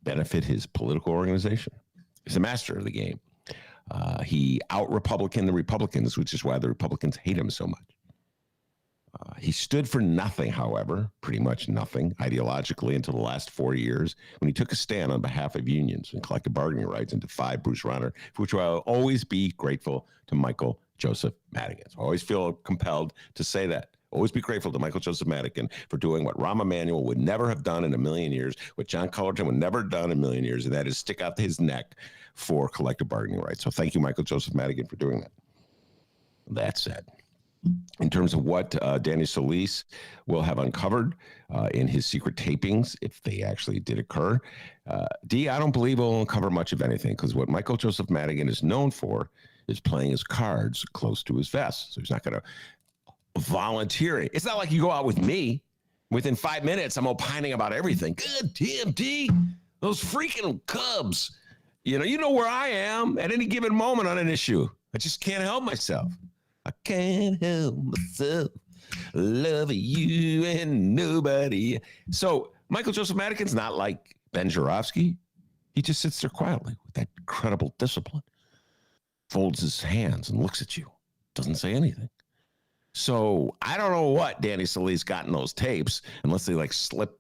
benefit his political organization. He's a master of the game. He out-Republicaned the Republicans, which is why the Republicans hate him so much. He stood for nothing, however, pretty much nothing, ideologically until the last 4 years when he took a stand on behalf of unions and collective bargaining rights and defied Bruce Rauner, for which I'll always be grateful to Michael Joseph Madigan. So I always feel compelled to say that. Always be grateful to Michael Joseph Madigan for doing what Rahm Emanuel would never have done in a million years, what John Cullerton would never have done in a million years, and that is stick out his neck for collective bargaining rights. So thank you, Michael Joseph Madigan, for doing that. That said, in terms of what Danny Solis will have uncovered in his secret tapings, if they actually did occur, I don't believe he'll uncover much of anything, because what Michael Joseph Madigan is known for is playing his cards close to his vest. So he's not going to volunteering. It's not like you go out with me. Within 5 minutes, I'm opining about everything. Good TMD, those freaking Cubs. You know where I am at any given moment on an issue. I just can't help myself. I can't help myself. Loving you and nobody. So Michael Joseph Madigan's not like Ben Joravsky. He just sits there quietly with that incredible discipline. Folds his hands and looks at you. Doesn't say anything. So I don't know what Danny Solis got in those tapes, unless they slip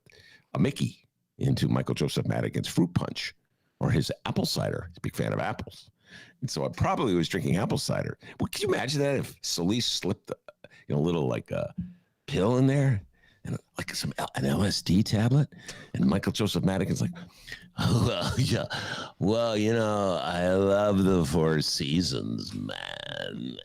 a Mickey into Michael Joseph Madigan's fruit punch or his apple cider. He's a big fan of apples. And so I probably was drinking apple cider. Well, can you imagine that if Solis slipped a little pill in there and an LSD tablet, and Michael Joseph Madigan's like, oh, well, yeah, well, I love the Four Seasons, man.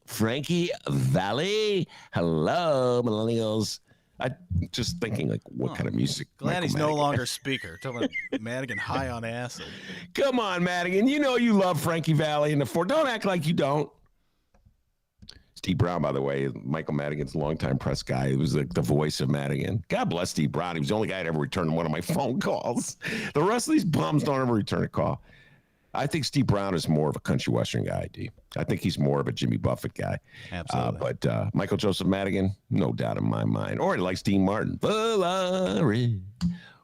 Frankie Valli, hello, millennials. I'm just thinking, what kind of music? Glad Michael he's Madigan. no longer speaker. Talking about Madigan high on acid. Come on, Madigan. You know you love Frankie Valli and the Four. Don't act like you don't. Steve Brown, by the way, Michael Madigan's longtime press guy. He was the voice of Madigan. God bless Steve Brown. He was the only guy that ever returned one of my phone calls. The rest of these bums don't ever return a call. I think Steve Brown is more of a country western guy, D. I think he's more of a Jimmy Buffett guy. Absolutely. But Michael Joseph Madigan, no doubt in my mind. Or he likes Dean Martin. Volare.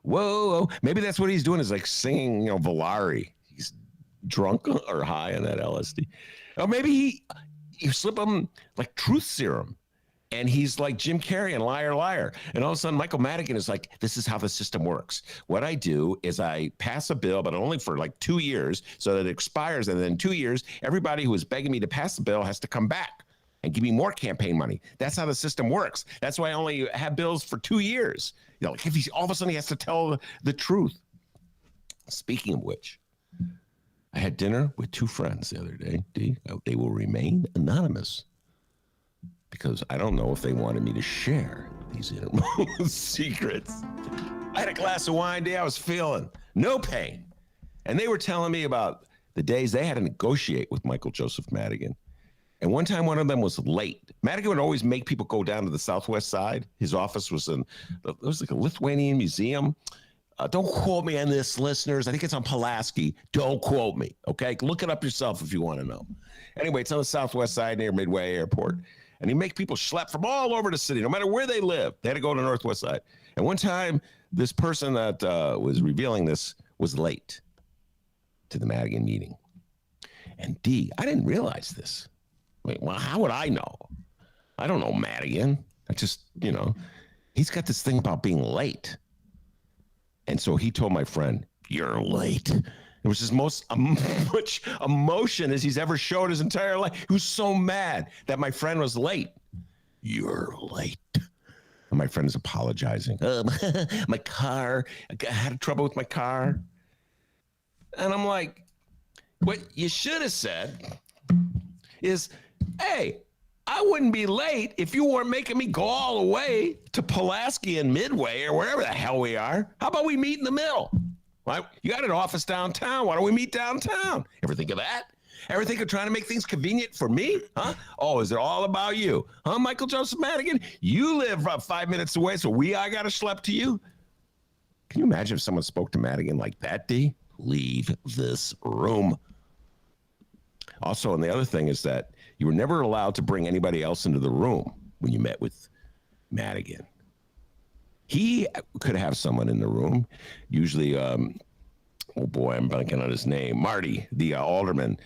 Whoa. Maybe that's what he's doing, is singing, Volare. He's drunk or high on that LSD. Or maybe you slip him truth serum, and he's like Jim Carrey and Liar Liar. And all of a sudden, Michael Madigan is like, this is how the system works. What I do is I pass a bill, but only for 2 years, so that it expires. And then in 2 years, everybody who is begging me to pass the bill has to come back and give me more campaign money. That's how the system works. That's why I only have bills for 2 years. If all of a sudden he has to tell the truth. Speaking of which, I had dinner with two friends the other day. They will remain anonymous. because I don't know if they wanted me to share these innermost secrets. I had a glass of wine day. I was feeling no pain. And they were telling me about the days they had to negotiate with Michael Joseph Madigan. And one time, one of them was late. Madigan would always make people go down to the Southwest side. His office was it was like a Lithuanian museum. Don't quote me on this, listeners. I think it's on Pulaski. Don't quote me, okay? Look it up yourself if you want to know. Anyway, it's on the Southwest side near Midway Airport. And he make people schlep from all over the city, no matter where they live. They had to go to the Northwest side. And one time, this person that was revealing this was late to the Madigan meeting. And D, I didn't realize this. Wait, well, how would I know? I don't know Madigan. I just, he's got this thing about being late. And so he told my friend, "You're late." It was his most much emotion as he's ever showed his entire life. He was so mad that my friend was late. "You're late." And my friend is apologizing. My car, I had trouble with my car. And I'm like, what you should have said is, "Hey, I wouldn't be late if you weren't making me go all the way to Pulaski and Midway or wherever the hell we are. How about we meet in the middle? Right? You got an office downtown. Why don't we meet downtown? Ever think of that? Ever think of trying to make things convenient for me? Huh? Oh, is it all about you? Huh, Michael Joseph Madigan? You live 5 minutes away, so I got to schlep to you?" Can you imagine if someone spoke to Madigan like that, D? Leave this room. Also, and the other thing is that you were never allowed to bring anybody else into the room when you met with Madigan. He could have someone in the room, usually, oh boy, I'm blanking on his name, Marty, the alderman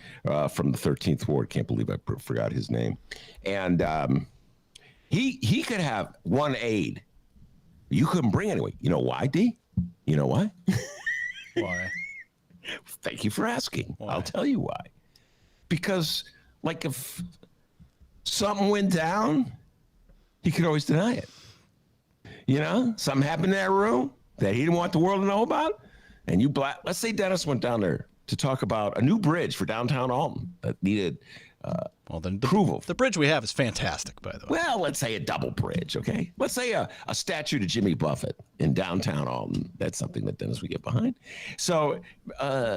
from the 13th Ward. Can't believe I forgot his name. And he could have one aide. You couldn't bring anyone. You know why, D? You know why? Why? Thank you for asking. Why? I'll tell you why. Because, like, if something went down, he could always deny it. Something happened in that room that he didn't want the world to know about, and let's say Dennis went down there to talk about a new bridge for downtown Alton that needed approval. The bridge we have is fantastic, by the way. Well, let's say a double bridge, okay? Let's say a statue to Jimmy Buffett in downtown Alton. That's something that Dennis would get behind. So,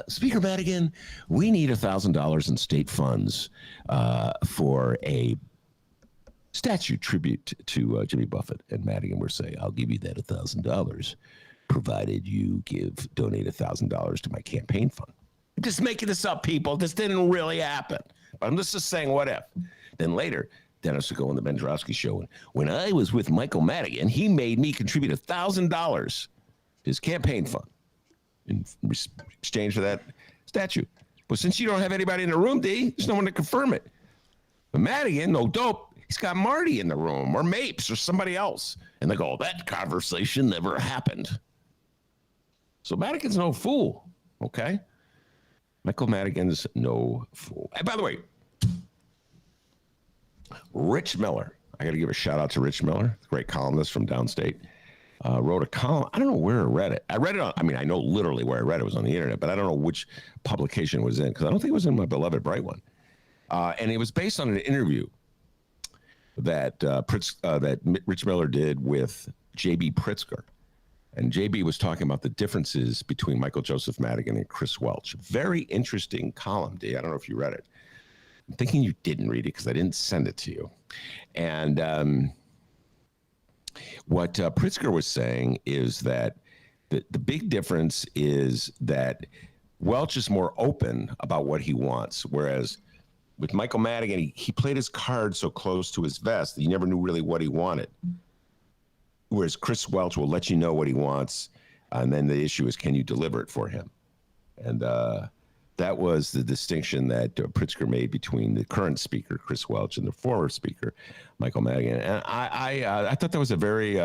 Speaker Madigan, we need $1,000 in state funds for a statue tribute to Jimmy Buffett. And Madigan would say, "I'll give you that $1,000, provided you donate $1,000 to my campaign fund." I'm just making this up, people. This didn't really happen. I'm just saying, what if? Then later, Dennis would go on the Ben Joravsky Show, and when I was with Michael Madigan, he made me contribute $1,000 his campaign fund in exchange for that statue. But since you don't have anybody in the room, D, there's no one to confirm it. But Madigan, no dope, he's got Marty in the room, or Mapes, or somebody else. And they go, "That conversation never happened." So Madigan's no fool, okay? Michael Madigan's no fool. And by the way, Rich Miller. I got to give a shout out to Rich Miller, great columnist from downstate. Wrote a column. I don't know where I read it. I know literally where I read it. It was on the internet, but I don't know which publication it was in, because I don't think it was in my beloved Bright One. And it was based on an interview that Rich Miller did with J.B. Pritzker. And JB was talking about the differences between Michael Joseph Madigan and Chris Welch. Very interesting column, D. I don't know if you read it. I'm thinking you didn't read it because I didn't send it to you. And what Pritzker was saying is that the big difference is that Welch is more open about what he wants, whereas with Michael Madigan, he played his cards so close to his vest that he never knew really what he wanted. Whereas Chris Welch will let you know what he wants, and then the issue is, can you deliver it for him? And that was the distinction that Pritzker made between the current speaker, Chris Welch, and the former speaker, Michael Madigan. And I thought that was a very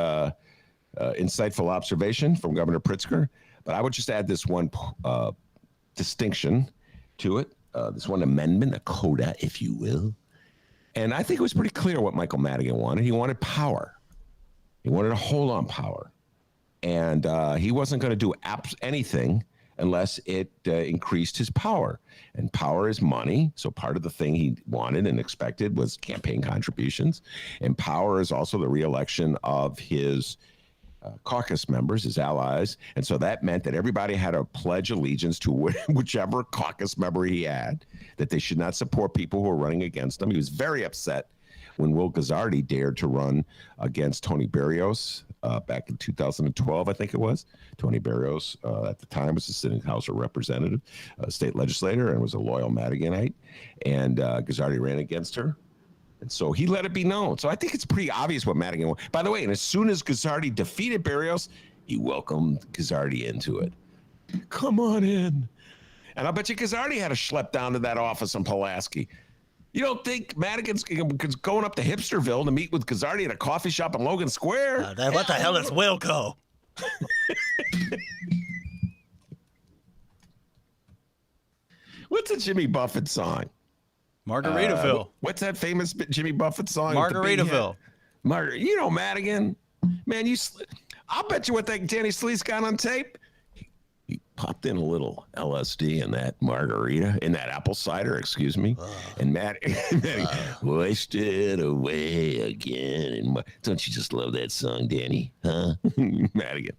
insightful observation from Governor Pritzker. But I would just add this one distinction to it, this one amendment, a coda, if you will. And I think it was pretty clear what Michael Madigan wanted. He wanted power. He wanted to hold on power. And he wasn't going to do anything unless it increased his power. And power is money. So part of the thing he wanted and expected was campaign contributions. And power is also the reelection of his caucus members, his allies. And so that meant that everybody had to pledge allegiance to whichever caucus member he had, that they should not support people who were running against him. He was very upset when Will Guzzardi dared to run against Tony Berrios back in 2012, I think it was. Tony Berrios at the time was a sitting House of Representative, state legislator, and was a loyal Madiganite. And Guzzardi ran against her. And so he let it be known. So I think it's pretty obvious what Madigan wanted. By the way, and as soon as Guzzardi defeated Berrios, he welcomed Guzzardi into it. Come on in. And I bet you Guzzardi had a schlep down to that office in Pulaski. You don't think Madigan's going up to Hipsterville to meet with Guzzardi at a coffee shop in Logan Square? What the hell is Wilco? What's a Jimmy Buffett song? Margaritaville. What's that famous Jimmy Buffett song? Margaritaville. You know Madigan. Man, I'll bet you what that Danny Sleeth's got on tape. He popped in a little LSD in that margarita, in that apple cider, excuse me. And Madigan wasted away again. And don't you just love that song, Danny? Huh? Madigan.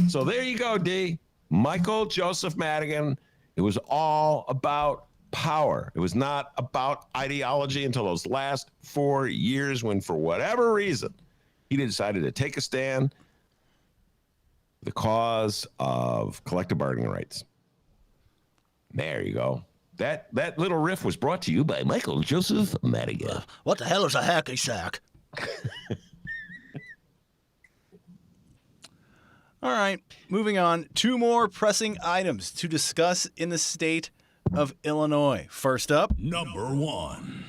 So there you go, D. Michael Joseph Madigan. It was all about power. It was not about ideology until those last 4 years when, for whatever reason, he decided to take a stand for the cause of collective bargaining rights. There you go. That little riff was brought to you by Michael Joseph Madigan. What the hell is a hacky sack? All right, moving on. 2 more pressing items to discuss in the state of Illinois. First up, Number 1.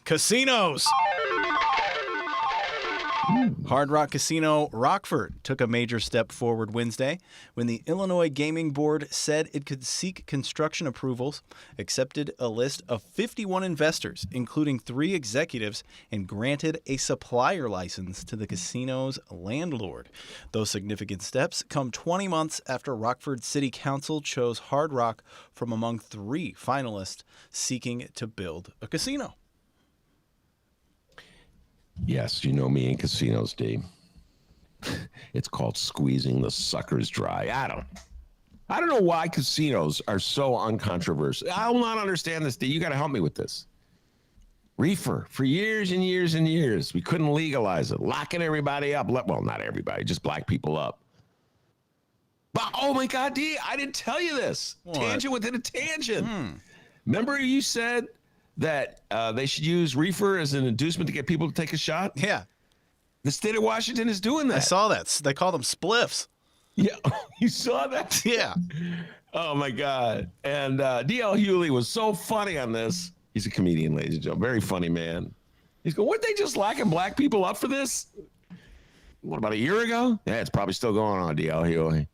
casinos. Hard Rock Casino Rockford took a major step forward Wednesday when the Illinois Gaming Board said it could seek construction approvals, accepted a list of 51 investors, including 3 executives, and granted a supplier license to the casino's landlord. Those significant steps come 20 months after Rockford City Council chose Hard Rock from among 3 finalists seeking to build a casino. Yes, you know me in casinos, Dave. It's called squeezing the suckers dry. I don't know why casinos are so uncontroversial. I'll not understand this, Dave. You got to help me with this. Reefer, for years and years and years, we couldn't legalize it, locking everybody up. Well, not everybody, just black people up. But, oh my God, D, I didn't tell you this. What? Tangent within a tangent. Remember you said that they should use reefer as an inducement to get people to take a shot? Yeah, The state of Washington is doing that. I saw that. They call them spliffs. Yeah, you saw that? Yeah. Oh, my God. And D.L. Hewley was so funny on this. He's a comedian, ladies and gentlemen. Very funny man. He's going, weren't they just locking black people up for this? What, about a year ago? Yeah, it's probably still going on, D.L. Hewley.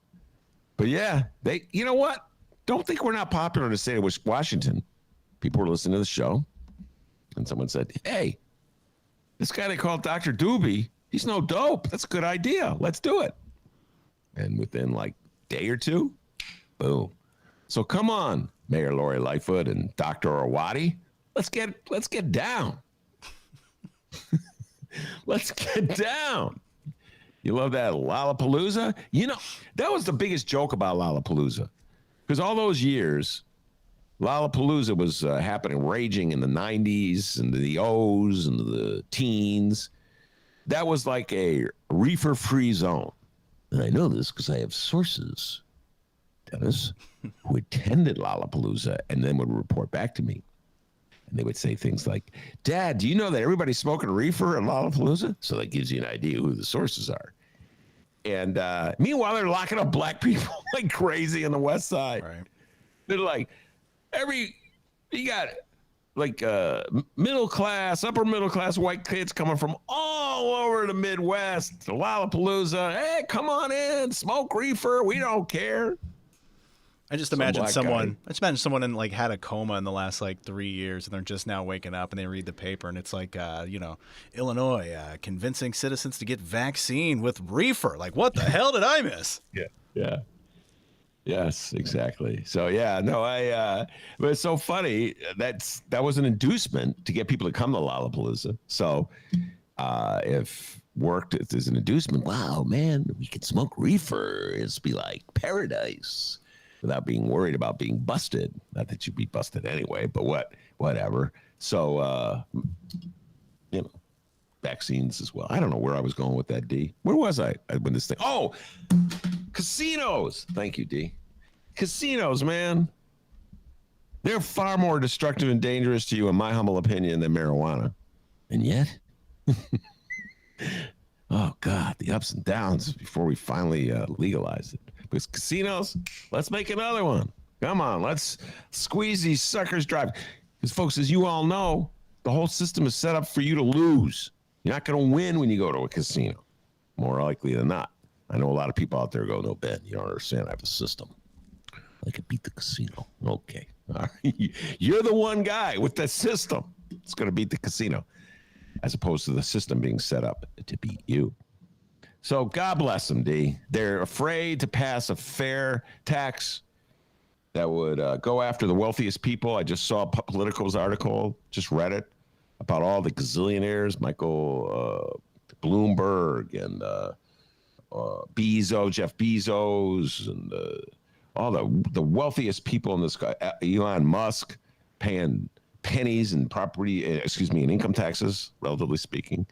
But yeah, you know what? Don't think we're not popular in the state of Washington. People were listening to the show, and someone said, hey, this guy they call Dr. Doobie, he's no dope. That's a good idea. Let's do it. And within like a day or two, boom. So come on, Mayor Lori Lightfoot and Dr. Arwady, let's get down. Let's get down. You love that Lollapalooza? You know, that was the biggest joke about Lollapalooza. Because all those years, Lollapalooza was happening, raging in the 90s and the O's and the teens. That was like a reefer-free zone. And I know this because I have sources, Dennis, who attended Lollapalooza and then would report back to me. And they would say things like, Dad, do you know that everybody's smoking reefer at Lollapalooza? So that gives you an idea who the sources are. And meanwhile, they're locking up black people like crazy on the West Side. Right. They're like, you got like middle class, upper middle class white kids coming from all over the Midwest to Lollapalooza. Hey, come on in, smoke reefer. We don't care. I just imagine someone in like had a coma in the last like 3 years and they're just now waking up and they read the paper and it's like, Illinois convincing citizens to get vaccine with reefer. Like, what the hell did I miss? Yeah. Yes, exactly. So yeah, no, but it's so funny. That was an inducement to get people to come to Lollapalooza. So if worked as an inducement, wow, man, we could smoke reefer. It's be like paradise without being worried about being busted. Not that you'd be busted anyway, but whatever. So vaccines as well. I don't know where I was going with that, D. Where was I when this thing? Oh, casinos. Thank you, D. Casinos, man. They're far more destructive and dangerous to you, in my humble opinion, than marijuana. And yet, oh, God, the ups and downs before we finally legalize it. Because casinos, let's make another one. Come on, let's squeeze these suckers dry. Because, folks, as you all know, the whole system is set up for you to lose. You're not going to win when you go to a casino, more likely than not. I know a lot of people out there go, no, Ben, you don't understand. I have a system. I can beat the casino. Okay. All right. You're the one guy with the system that's going to beat the casino, as opposed to the system being set up to beat you. So God bless them, D. They're afraid to pass a fair tax that would go after the wealthiest people. I just saw Politico's article, just read it, about all the gazillionaires, Michael Bloomberg and Jeff Bezos, and all the wealthiest people in this guy, Elon Musk, paying pennies in in income taxes, relatively speaking.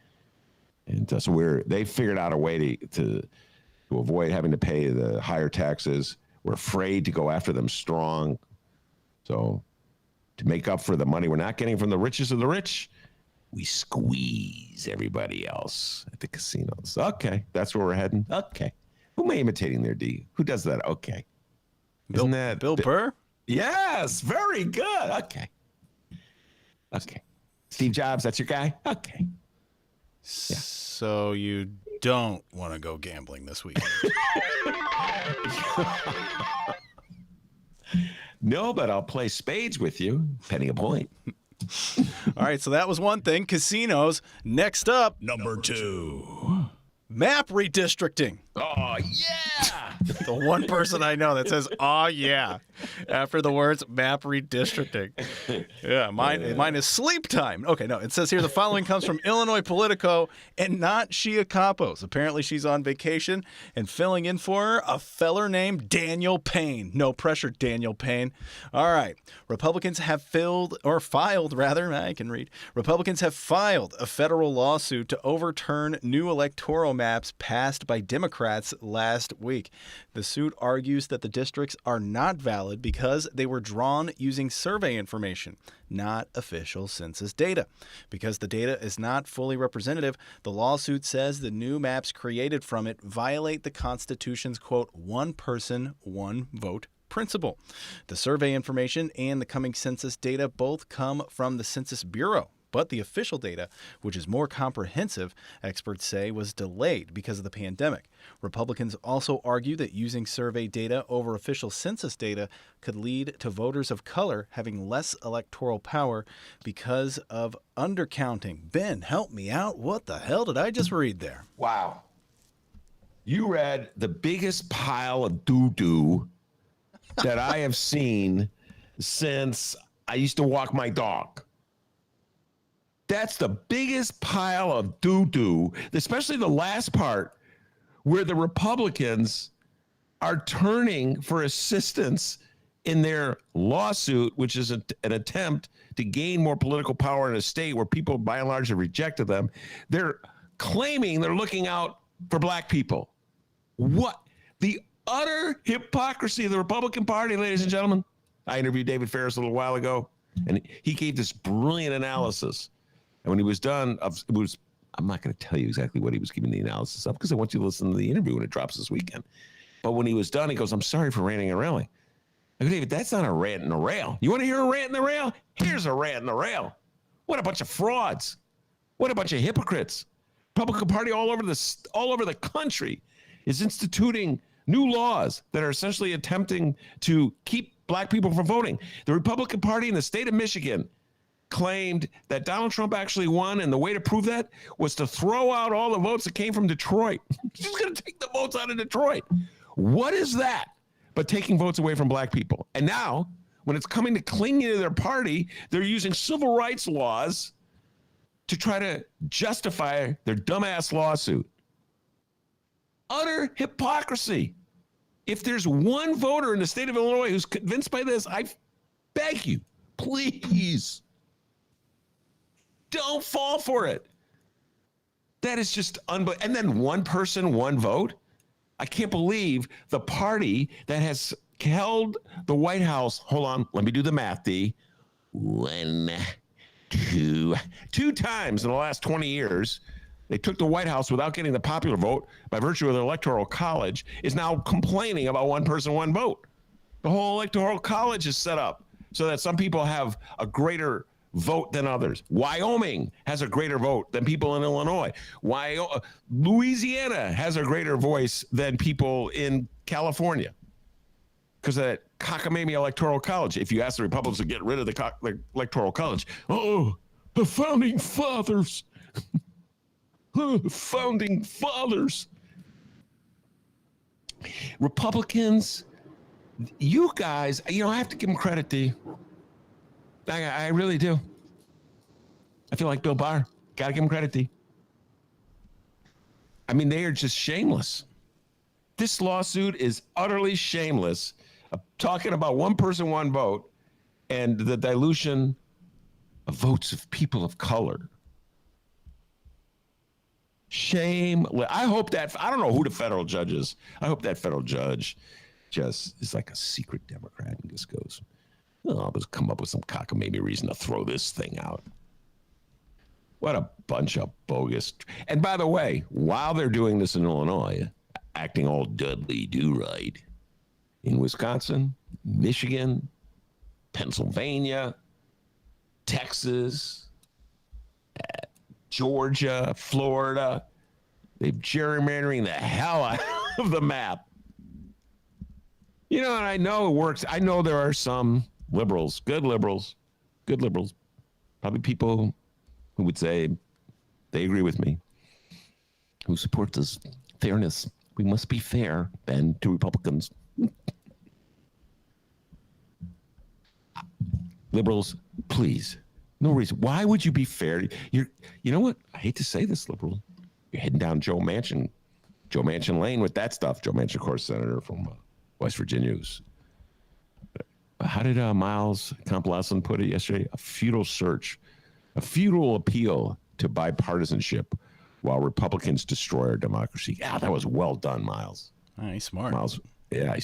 And so they figured out a way to avoid having to pay the higher taxes. We're afraid to go after them strong. So to make up for the money we're not getting from the richest of the rich, we squeeze everybody else at the casinos. Okay, that's where we're heading. Okay. Who am I imitating there, D? Who does that? Okay. Isn't that Bill Burr? Yes, very good. Okay. Steve Jobs, that's your guy? Okay. Yeah. So you don't want to go gambling this weekend? No, but I'll play spades with you, penny a point. All right, so that was one thing. Casinos. Next up, number two. Map redistricting. Oh, yeah. The one person I know that says, oh, yeah, after the words map redistricting. Yeah, mine is sleep time. Okay, no, it says here the following comes from Illinois Politico and not Shia Campos. Apparently she's on vacation and filling in for her, a feller named Daniel Payne. No pressure, Daniel Payne. All right. Republicans have filed a federal lawsuit to overturn new electoral maps passed by Democrats last week. The suit argues that the districts are not valid because they were drawn using survey information, not official census data. Because the data is not fully representative, the lawsuit says the new maps created from it violate the Constitution's, quote, one person, one vote principle. The survey information and the coming census data both come from the Census Bureau. But the official data, which is more comprehensive, experts say was delayed because of the pandemic. Republicans also argue that using survey data over official census data could lead to voters of color having less electoral power because of undercounting. Ben, help me out. What the hell did I just read there? Wow. You read the biggest pile of doo-doo that I have seen since I used to walk my dog. That's the biggest pile of doo-doo, especially the last part where the Republicans are turning for assistance in their lawsuit, which is an attempt to gain more political power in a state where people, by and large, have rejected them. They're claiming they're looking out for black people. What? The utter hypocrisy of the Republican Party, ladies and gentlemen. I interviewed David Ferris a little while ago, and he gave this brilliant analysis. And when he was done, I'm not going to tell you exactly what he was giving the analysis of because I want you to listen to the interview when it drops this weekend. But when he was done, he goes, I'm sorry for ranting and railing. I go, David, that's not a rant and a rail. You want to hear a rant and a rail? Here's a rant and a rail. What a bunch of frauds. What a bunch of hypocrites. Republican Party all over the country is instituting new laws that are essentially attempting to keep black people from voting. The Republican Party in the state of Michigan claimed that Donald Trump actually won, and the way to prove that was to throw out all the votes that came from Detroit. She's going to take the votes out of Detroit. What is that but taking votes away from black people. And now, when it's coming to clinging to their party, they're using civil rights laws to try to justify their dumbass lawsuit. Utter hypocrisy. If there's one voter in the state of Illinois who's convinced by this, I beg you, please, don't fall for it. That is just unbelievable. And then one person, one vote. I can't believe the party that has held the White House. Hold on, let me do the math, D. Two times in the last 20 years, they took the White House without getting the popular vote by virtue of the Electoral College, is now complaining about one person, one vote. The whole Electoral College is set up so that some people have a greater vote than others. Wyoming has a greater vote than people in Illinois. Louisiana has a greater voice than people in California because of that cockamamie Electoral College. If you ask the Republicans to get rid of the Electoral College, oh, the founding fathers. Founding fathers. Republicans, you guys, I have to give them credit, D. I really do. I feel like Bill Barr. Got to give him credit, D. I mean, they are just shameless. This lawsuit is utterly shameless. Talking about one person, one vote, and the dilution of votes of people of color. Shame. I hope that, I don't know who the federal judge is. I hope that federal judge just is like a secret Democrat and just goes, I'll just come up with some cockamamie reason to throw this thing out. What a bunch of bogus. And by the way, while they're doing this in Illinois, acting all Dudley do-right, in Wisconsin, Michigan, Pennsylvania, Texas, Georgia, Florida, they're gerrymandering the hell out of the map. And I know it works. I know there are some liberals, good liberals, probably people who would say they agree with me, who support this fairness. We must be fair, Ben, to Republicans. Liberals, please. No reason. Why would you be fair? You know what? I hate to say this, liberal. You're heading down Joe Manchin Lane with that stuff. Joe Manchin, of course, senator from West Virginia. How did Miles Komplasson put it yesterday? A futile appeal to bipartisanship while Republicans destroy our democracy. Yeah, that was well done, Miles. Nice, smart. Miles, yeah,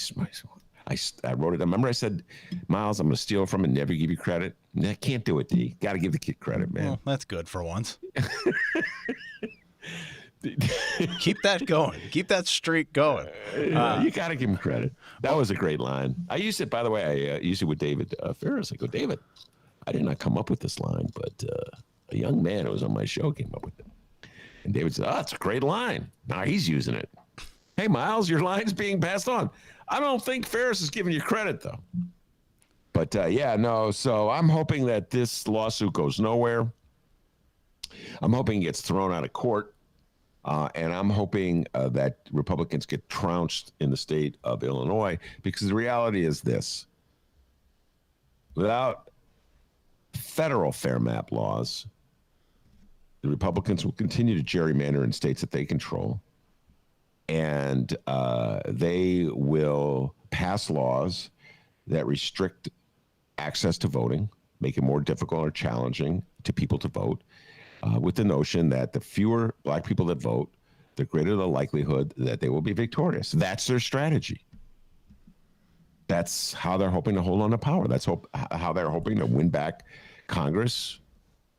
I wrote it. Remember I said, Miles, I'm going to steal from and never give you credit. I can't do it, D. Got to give the kid credit, man. Well, that's good for once. Keep that going. Keep that streak going. You got to give him credit. That was a great line. I used it, by the way, I used it with David Ferris. I go, David, I did not come up with this line, but a young man who was on my show came up with it. And David said, it's a great line. Now he's using it. Hey, Miles, your line's being passed on. I don't think Ferris is giving you credit, though. But, so I'm hoping that this lawsuit goes nowhere. I'm hoping it gets thrown out of court. And I'm hoping that Republicans get trounced in the state of Illinois, because the reality is this. Without federal fair map laws, the Republicans will continue to gerrymander in states that they control. And they will pass laws that restrict access to voting, make it more difficult or challenging to people to vote, with the notion that the fewer black people that vote, the greater the likelihood that they will be victorious. That's their strategy. That's how they're hoping to hold on to power. That's how they're hoping to win back Congress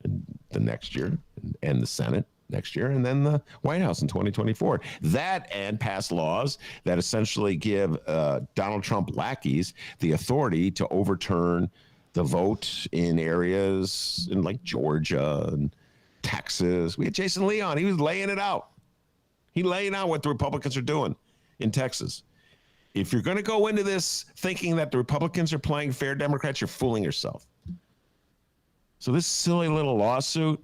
in the next year and the Senate next year, and then the White House in 2024. That and pass laws that essentially give Donald Trump lackeys the authority to overturn the vote in areas in like Georgia and Texas. We had Jason Leon. He was laying it out. He laying out what the Republicans are doing in Texas. If you're going to go into this thinking that the Republicans are playing fair Democrats, you're fooling yourself. So this silly little lawsuit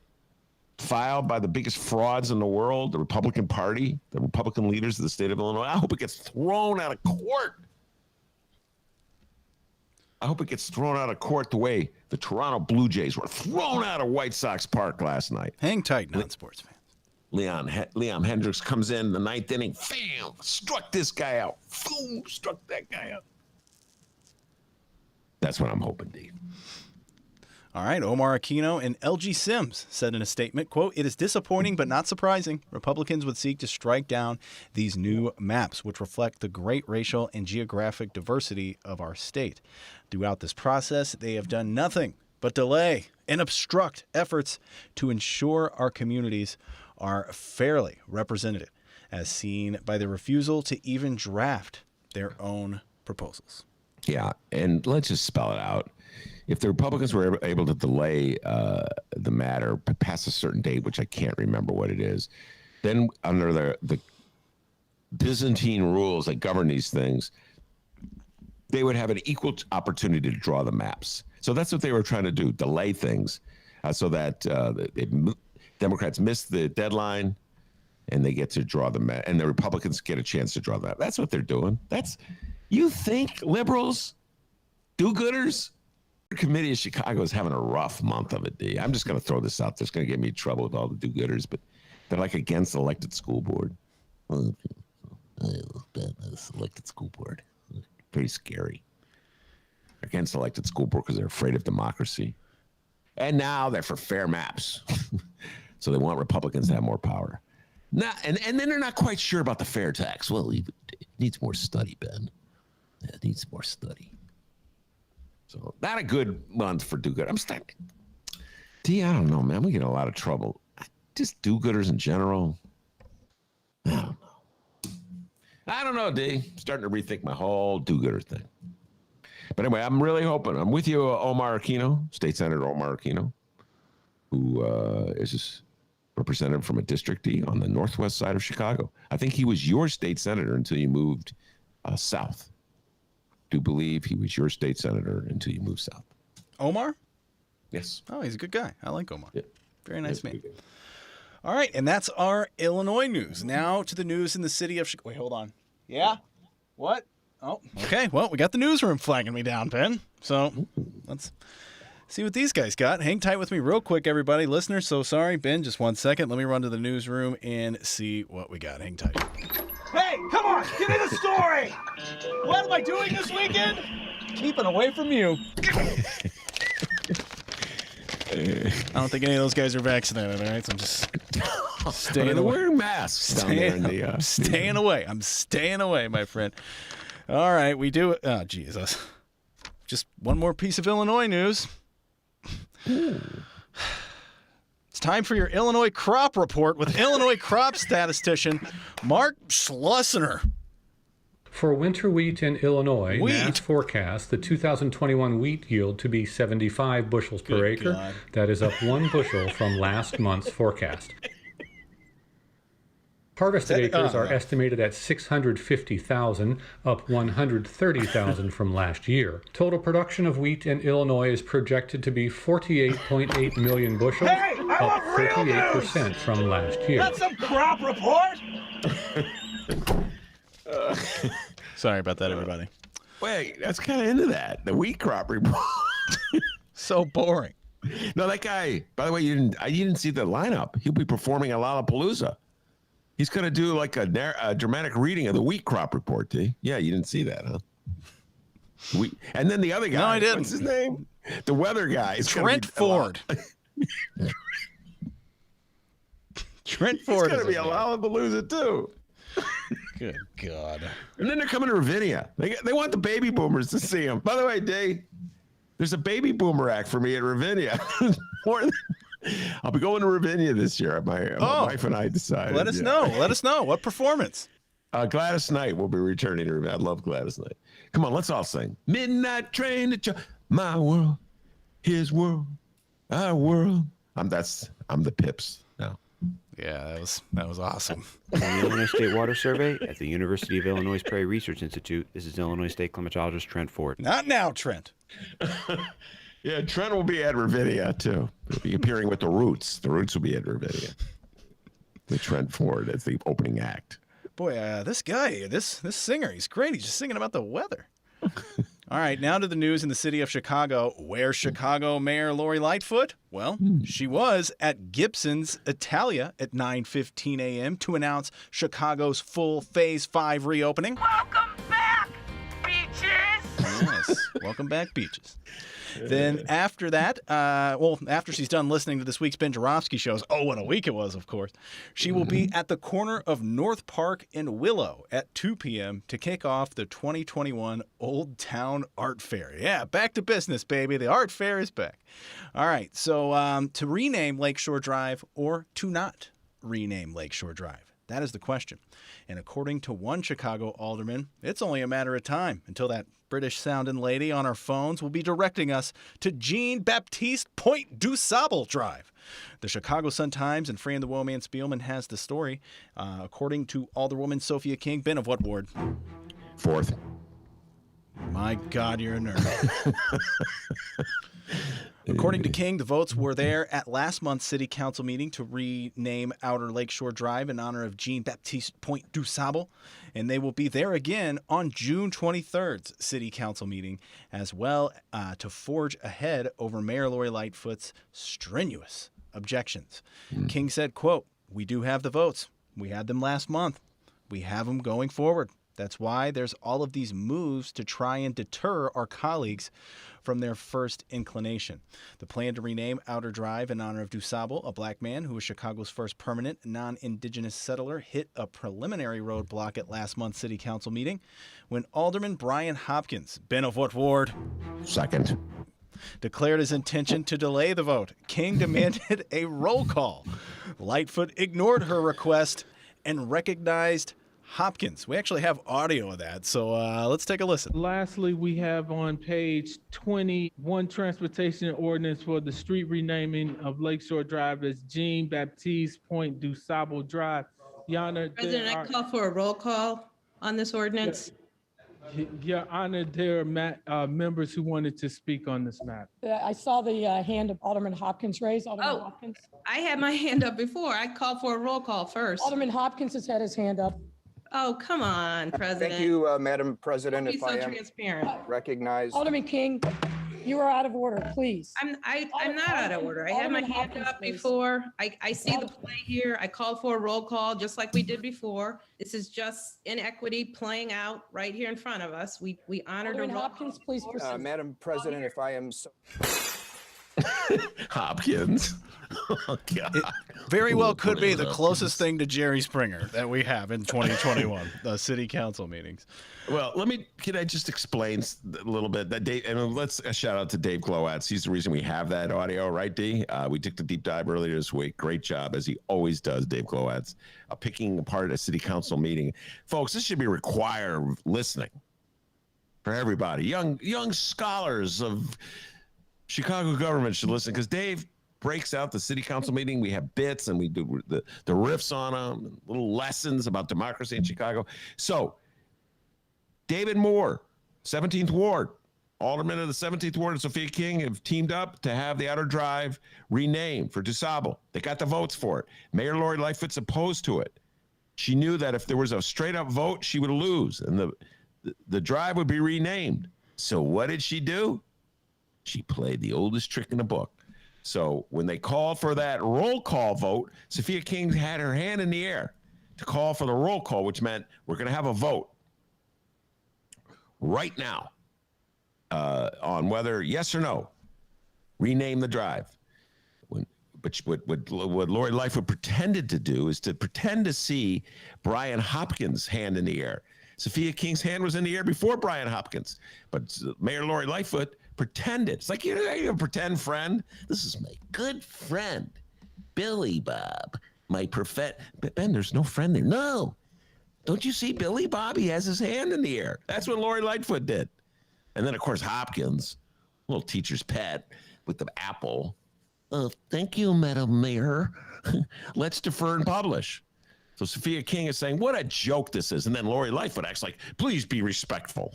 filed by the biggest frauds in the world, the Republican Party, the Republican leaders of the state of Illinois, I hope it gets thrown out of court. I hope it gets thrown out of court the way the Toronto Blue Jays were thrown out of White Sox Park last night. Hang tight, non-sports fans. Liam Hendricks comes in the ninth inning, bam, struck this guy out. Boom, struck that guy out. That's what I'm hoping, D. All right, Omar Aquino and LG Sims said in a statement, quote, "It is disappointing but not surprising. Republicans would seek to strike down these new maps, which reflect the great racial and geographic diversity of our state. Throughout this process, they have done nothing but delay and obstruct efforts to ensure our communities are fairly represented, as seen by the refusal to even draft their own proposals." Yeah, and let's just spell it out. If the Republicans were able to delay the matter past a certain date, which I can't remember what it is, then under the Byzantine rules that govern these things, they would have an equal opportunity to draw the maps. So that's what they were trying to do, delay things so that Democrats miss the deadline and they get to draw the map, and the Republicans get a chance to draw that. That's what they're doing. You think liberals, do-gooders? The committee of Chicago is having a rough month of it, D. I'm just going to throw this out there. It's going to get me in trouble with all the do-gooders, but they're like against the elected school board. Elected school board. Pretty scary. Against elected school board because they're afraid of democracy. And now they're for fair maps. So they want Republicans to have more power. Now, and then they're not quite sure about the fair tax. Well, it needs more study, Ben. It needs more study. So not a good month for do-good. I'm starting. D, I don't know, man. We get in a lot of trouble. Just do-gooders in general. I don't know, D. I'm starting to rethink my whole do-gooder thing. But anyway, I'm really hoping. I'm with you, Omar Aquino, State Senator Omar Aquino, who is this representative from a district, D, on the northwest side of Chicago. I think he was your state senator until you moved south. Do believe he was your state senator until you moved south. Omar? Yes. Oh, he's a good guy. I like Omar. Yeah. Very nice man. All right, and that's our Illinois news. Now to the news in the city of Chicago. Wait, hold on. Yeah? What? Oh, okay. Well, we got the newsroom flagging me down, Ben. So let's see what these guys got. Hang tight with me real quick, everybody. Listeners, so sorry. Ben, just 1 second. Let me run to the newsroom and see what we got. Hang tight. Hey, come on, give me the story! What am I doing this weekend? Keeping away from you. I don't think any of those guys are vaccinated, all right? So I'm just staying They're away. wearing masks down there in the. I'm staying away. I'm staying away, my friend. All right, we do it. Oh, Jesus. Just one more piece of Illinois news. It's time for your Illinois crop report with Illinois crop statistician Mark Schleusner. For winter wheat in Illinois, Wheat? NASS forecasts the 2021 wheat yield to be 75 bushels per Good acre. God. That is up 1 bushel from last month's forecast. Harvested acres are estimated at 650,000, up 130,000 from last year. Total production of wheat in Illinois is projected to be 48.8 million bushels, Hey, I up want real 38% from last year. That's some crop report! Sorry about that, everybody. Wait, that's kind of into that. The wheat crop report. So boring. No, that guy. By the way, you didn't see the lineup. He'll be performing at Lollapalooza. He's going to do like a dramatic reading of the wheat crop report. D. Yeah, you didn't see that, huh? And then the other guy. No, I didn't. What's his name? The weather guy. Is gonna Trent be Ford. Trent Ford. He's going to is be his at name. Lollapalooza too. Good God. And then they're coming to Ravinia. They want the baby boomers to see him. By the way, Dave, there's a baby boomer act for me at Ravinia. I'll be going to Ravinia this year. My wife and I decided. Let us know. Let us know. What performance? Gladys Knight will be returning to Ravinia. I love Gladys Knight. Come on, let's all sing. Midnight train to my world, his world, our world. I'm the Pips now. Yeah, that was awesome. From the Illinois State Water Survey at the University of Illinois Prairie Research Institute, this is Illinois State climatologist Trent Ford. Not now, Trent. Yeah, Trent will be at Ravinia too. He'll be appearing with the Roots. The Roots will be at Ravinia with Trent Ford as the opening act. Boy, this guy, this singer, he's great. He's just singing about the weather. All right, now to the news in the city of Chicago. Where's Chicago Mayor Lori Lightfoot? Well, she was at Gibson's Italia at 9:15 a.m. to announce Chicago's full Phase 5 reopening. Welcome back, beaches! Yes, welcome back, Beaches. Then after that, after she's done listening to this week's Ben Joravsky shows, oh, what a week it was, of course, she will be at the corner of North Park and Willow at 2 p.m. to kick off the 2021 Old Town Art Fair. Yeah, back to business, baby. The art fair is back. All right, so to rename Lakeshore Drive or to not rename Lakeshore Drive? That is the question. And according to one Chicago alderman, it's only a matter of time until that British-sounding lady on our phones will be directing us to Jean-Baptiste Point du Sable Drive. The Chicago Sun-Times and Fran the Woman Spielman has the story. According to Alderwoman Sophia King, Ben of what ward? 4th. My God, you're a nerd. According to King, the votes were there at last month's city council meeting to rename Outer Lakeshore Drive in honor of Jean-Baptiste Point du Sable, and they will be there again on June 23rd's city council meeting, as well to forge ahead over Mayor Lori Lightfoot's strenuous objections. King said, quote, "We do have the votes. We had them last month. We have them going forward. That's why there's all of these moves to try and deter our colleagues from their first inclination. The plan to rename Outer Drive in honor of DuSable, a black man who was Chicago's first permanent non-indigenous settler, hit a preliminary roadblock at last month's city council meeting when Alderman Brian Hopkins, Ben of what ward? 2nd. Declared his intention to delay the vote. King demanded a roll call. Lightfoot ignored her request and recognized Hopkins. We actually have audio of that, so let's take a listen. Lastly, we have on page 21 transportation ordinance for the street renaming of Lakeshore Drive as Jean-Baptiste Point du Sable Drive. Your Honor, President, I call for a roll call on this ordinance. Your Honor, there are members who wanted to speak on this matter. I saw the hand of Alderman Hopkins raised. Alderman Oh. Hopkins. I had my hand up before. I called for a roll call first. Alderman Hopkins has had his hand up. Oh, come on, President. Thank you, Madam President. Be If so I am transparent. recognized. Alderman King, you are out of order, please. I'm not out of order. I had my Alderman hand Hopkins, up please. before. I see the play here. I called for a roll call, just like we did before. This is just inequity playing out right here in front of us. We honored a Alderman roll call. Hopkins, please proceed. Madam President, if I am so. Hopkins. Oh, God. It very well could be the closest thing to Jerry Springer that we have in 2021, the city council meetings. Well, can I just explain a little bit that Dave, and let's a shout out to Dave Glowatz. He's the reason we have that audio, right, D? We took the deep dive earlier this week. Great job, as he always does, Dave Glowatz, picking apart a city council meeting. Folks, this should be required listening for everybody. Young scholars of Chicago government should listen, because Dave breaks out the city council meeting. We have bits and we do the riffs on them, little lessons about democracy in Chicago. So David Moore, 17th Ward, alderman of the 17th Ward and Sophia King have teamed up to have the Outer Drive renamed for DuSable. They got the votes for it. Mayor Lori Lightfoot's opposed to it. She knew that if there was a straight up vote, she would lose and the drive would be renamed. So what did she do? She played the oldest trick in the book. So when they called for that roll call vote, Sophia King had her hand in the air to call for the roll call, which meant we're going to have a vote right now on whether yes or no, rename the drive. But what Lori Lightfoot pretended to do is to pretend to see Brian Hopkins' hand in the air. Sophia King's hand was in the air before Brian Hopkins, but Mayor Lori Lightfoot pretended. It's like, you're a pretend friend. This is my good friend, Billy Bob, my Ben, there's no friend there. No. Don't you see Billy Bob? He has his hand in the air. That's what Lori Lightfoot did. And then, of course, Hopkins, little teacher's pet with the apple. Thank you, Madam Mayor. Let's defer and publish. So Sophia King is saying, what a joke this is. And then Lori Lightfoot acts like, please be respectful.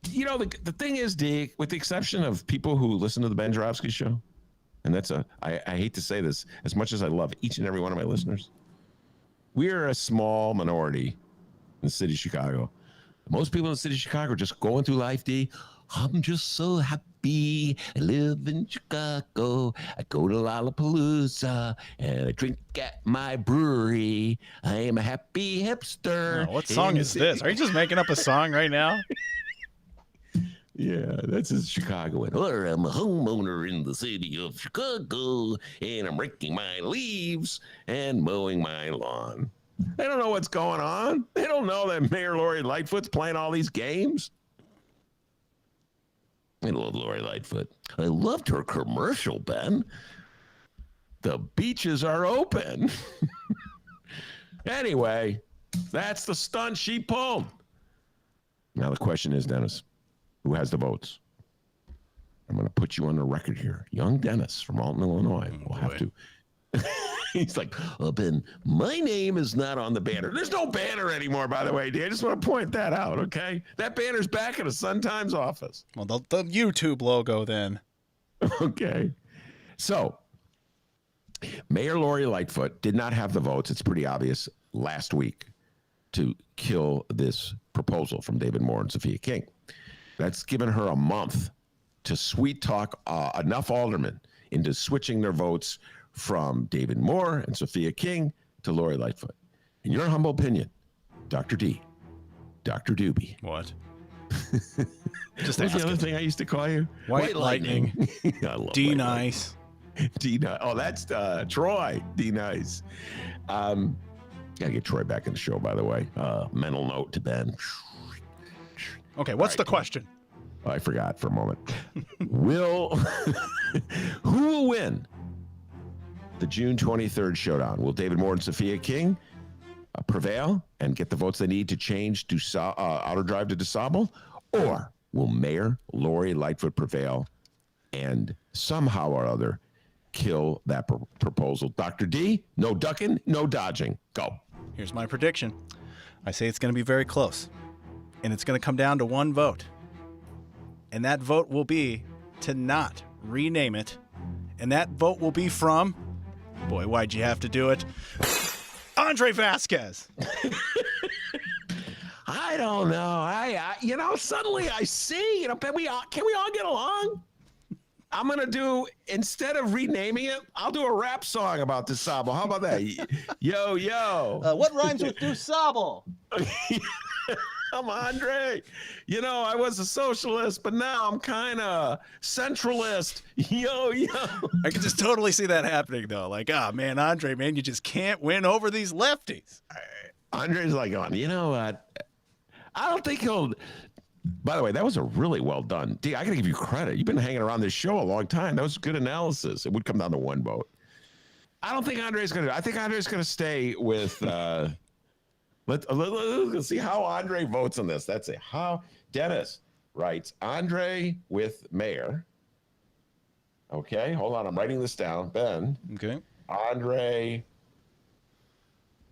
You know, the thing is, D, with the exception of people who listen to the Ben Joravsky show, and I hate to say this, as much as I love each and every one of my listeners, we are a small minority in the city of Chicago Most people in the city of Chicago are just going through life, D. I'm just so happy. I live in Chicago. I go to Lollapalooza and I drink at my brewery. I am a happy hipster. What song is this? Are you just making up a song right now? Yeah, that's a Chicagoan. Or I'm a homeowner in the city of Chicago, and I'm raking my leaves and mowing my lawn. They don't know what's going on. They don't know that Mayor Lori Lightfoot's playing all these games. I love Lori Lightfoot. I loved her commercial, Ben. The beaches are open. Anyway, that's the stunt she pulled. Now the question is, Dennis, who has the votes? I'm going to put you on the record here. Young Dennis from Alton, Illinois will have to. He's like, Ben, my name is not on the banner. There's no banner anymore, by the way, D. I just want to point that out, okay? That banner's back in the Sun-Times office. Well, the YouTube logo then. Okay. So, Mayor Lori Lightfoot did not have the votes, it's pretty obvious, last week to kill this proposal from David Moore and Sophia King. That's given her a month to sweet talk enough aldermen into switching their votes from David Moore and Sophia King to Lori Lightfoot. In your humble opinion, Dr. D, Dr. Doobie. What? Just what's the other thing I used to call you? White Lightning. I love D White Nice. Lightning. D Nice. Oh, that's Troy. D Nice. Gotta get Troy back in the show, by the way. Mental note to Ben. Okay, what's the question? I forgot for a moment. Who will win the June 23rd showdown? Will David Moore and Sophia King prevail and get the votes they need to change Outer Drive to DuSable? Or will Mayor Lori Lightfoot prevail and somehow or other kill that proposal? Dr. D, no ducking, no dodging. Go. Here's my prediction. I say it's going to be very close. And it's going to come down to one vote. And that vote will be to not rename it. And that vote will be from, boy, why'd you have to do it? Andre Vasquez. I don't know. Suddenly I see, can we all get along? I'm going to do, instead of renaming it, I'll do a rap song about DuSable. How about that? Yo, yo. What rhymes with DuSable? I'm Andre. I was a socialist, but now I'm kind of centralist. Yo, yo. I can just totally see that happening, though. Like, man, Andre, man, you just can't win over these lefties. Andre's like, you know what? I don't think he'll... By the way, that was a really well done. D, I got to give you credit. You've been hanging around this show a long time. That was good analysis. It would come down to one vote. I don't think Andre's going to... I think Andre's going to stay with... Let's see how Andre votes on this. That's it. How Dennis writes Andre with Mayor. Okay, hold on. I'm writing this down. Ben. Okay. Andre.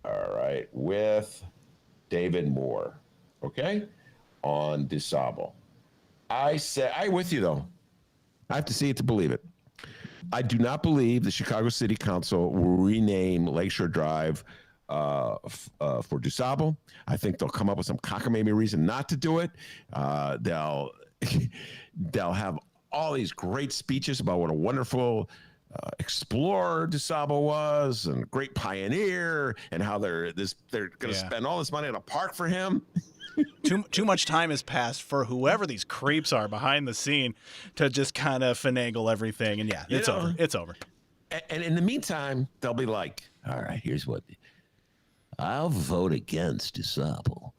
All right, with David Moore. Okay, on DuSable. I with you though. I have to see it to believe it. I do not believe the Chicago City Council will rename Lakeshore Drive for DuSable. I think they'll come up with some cockamamie reason not to do it. They'll have all these great speeches about what a wonderful explorer DuSable was and great pioneer and how they're going to spend all this money on a park for him. Too much time has passed for whoever these creeps are behind the scene to just kind of finagle everything. And it's over. It's over. And in the meantime, they'll be like, all right, here's what... I'll vote against DuSable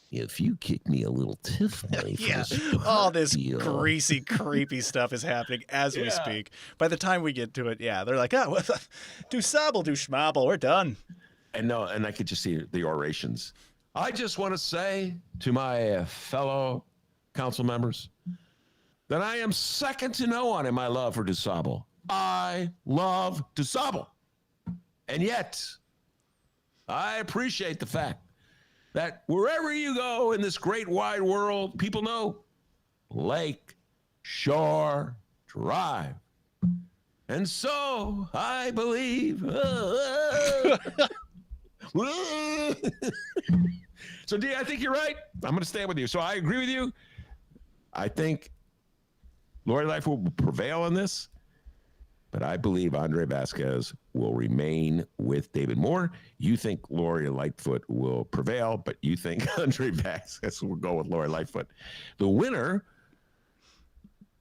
if you kick me a little tiff money. Yeah, all this greasy, creepy stuff is happening as we speak. By the time we get to it, they're like, DuSable, DuSchmable, we're done. And I could just see the orations. I just want to say to my fellow council members that I am second to no one in my love for DuSable. I love DuSable. And yet... I appreciate the fact that wherever you go in this great wide world, people know Lake Shore Drive. And so I believe. So, D, I think you're right. I'm going to stand with you. So I agree with you. I think Lori Lightfoot will prevail on this, but I believe Andre Vasquez will remain with David Moore. You think Lori Lightfoot will prevail, but you think Andre Vasquez will go with Lori Lightfoot. The winner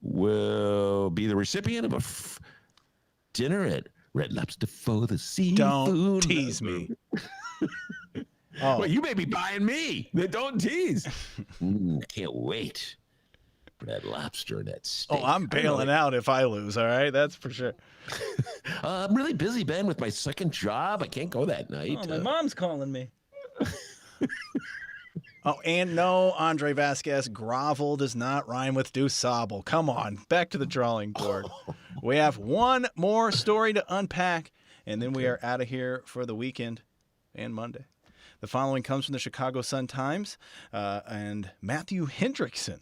will be the recipient of a dinner at Red Lobster for the seafood. Don't tease me. Well, you may be buying me. Don't tease. Can't wait. Red Lobster, that steak. Oh, I'm bailing out if I lose, all right? That's for sure. I'm really busy, Ben, with my second job. I can't go that night. Oh, my mom's calling me. Oh, and no, Andre Vasquez, grovel does not rhyme with do sable. Come on, back to the drawing board. We have one more story to unpack, and then we are out of here for the weekend and Monday. The following comes from the Chicago Sun-Times and Matthew Hendrickson.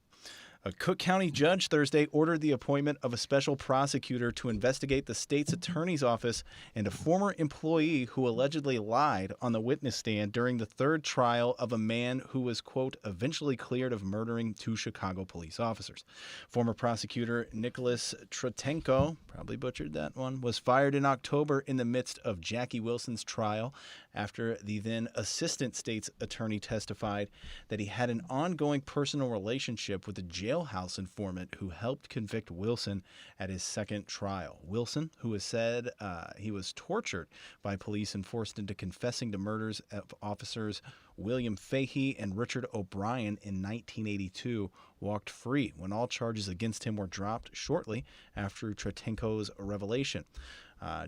A Cook County judge Thursday ordered the appointment of a special prosecutor to investigate the state's attorney's office and a former employee who allegedly lied on the witness stand during the third trial of a man who was, quote, eventually cleared of murdering 2 Chicago police officers. Former prosecutor Nicholas Tratenko, probably butchered that one, was fired in October in the midst of Jackie Wilson's trial after the then assistant state's attorney testified that he had an ongoing personal relationship with a jailhouse informant who helped convict Wilson at his second trial. Wilson, who has said he was tortured by police and forced into confessing to murders of officers William Fahey and Richard O'Brien in 1982, walked free when all charges against him were dropped shortly after Tratenko's revelation.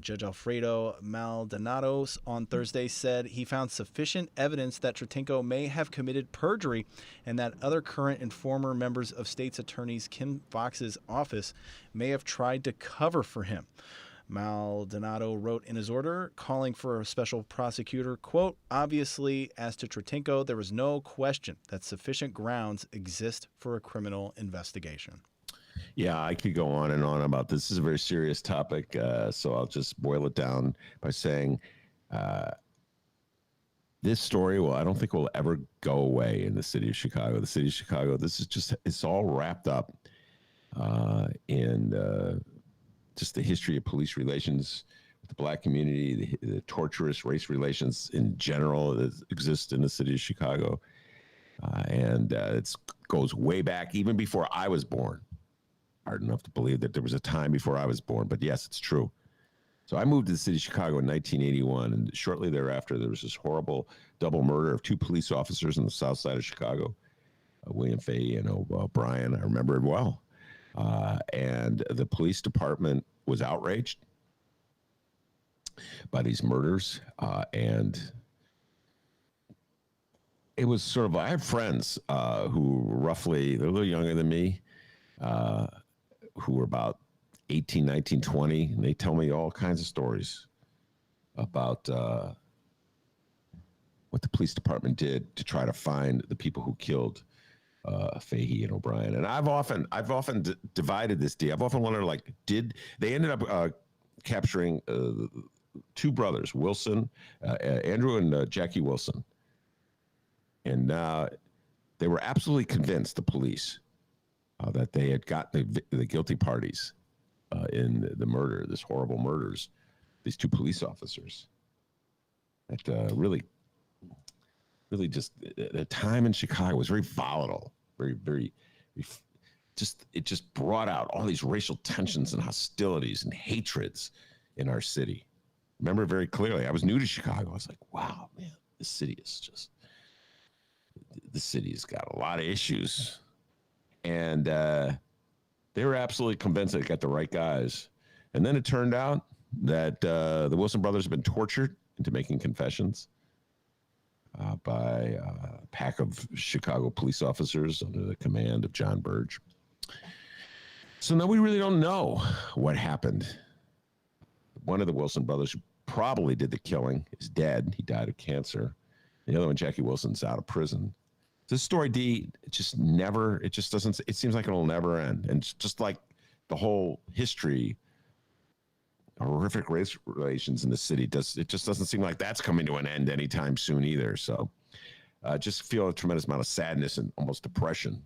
Judge Alfredo Maldonado on Thursday said he found sufficient evidence that Tratenko may have committed perjury and that other current and former members of state's attorneys Kim Foxx's office may have tried to cover for him. Maldonado wrote in his order calling for a special prosecutor, quote, obviously, as to Tratenko, there was no question that sufficient grounds exist for a criminal investigation. Yeah, I could go on and on about this. This is a very serious topic, so I'll just boil it down by saying this story, well, I don't think will ever go away in the city of Chicago. The city of Chicago, this is just, it's all wrapped up in just the history of police relations with the black community, the torturous race relations in general that exist in the city of Chicago. And it goes way back, even before I was born. Hard enough to believe that there was a time before I was born, but yes, it's true. So I moved to the city of Chicago in 1981, and shortly thereafter, there was this horrible double murder of 2 police officers in the south side of Chicago, William Fahey and O'Brien. I remember it well. And the police department was outraged by these murders, and it was sort of, I have friends who roughly, they're a little younger than me, who were about 18, 19, 20, and they tell me all kinds of stories about what the police department did to try to find the people who killed Fahey and O'Brien. And I've often divided this deal. I've often wondered, like, did they ended up capturing 2 brothers, Wilson, Andrew and Jackie Wilson. And they were absolutely convinced, the police, that they had got the guilty parties in the murder, this horrible murders, these 2 police officers. That really just, the time in Chicago was very volatile, very, it just brought out all these racial tensions and hostilities and hatreds in our city. Remember very clearly, I was new to Chicago. I was like, wow, man, the city's got a lot of issues. And they were absolutely convinced they got the right guys. And then it turned out that the Wilson brothers had been tortured into making confessions by a pack of Chicago police officers under the command of John Burge. So now we really don't know what happened. One of the Wilson brothers, who probably did the killing, is dead. He died of cancer. The other one, Jackie Wilson's out of prison. This story, D, it just doesn't, it seems like it'll never end. And it's just like the whole history of horrific race relations in the city, it just doesn't seem like that's coming to an end anytime soon either. So just feel a tremendous amount of sadness and almost depression.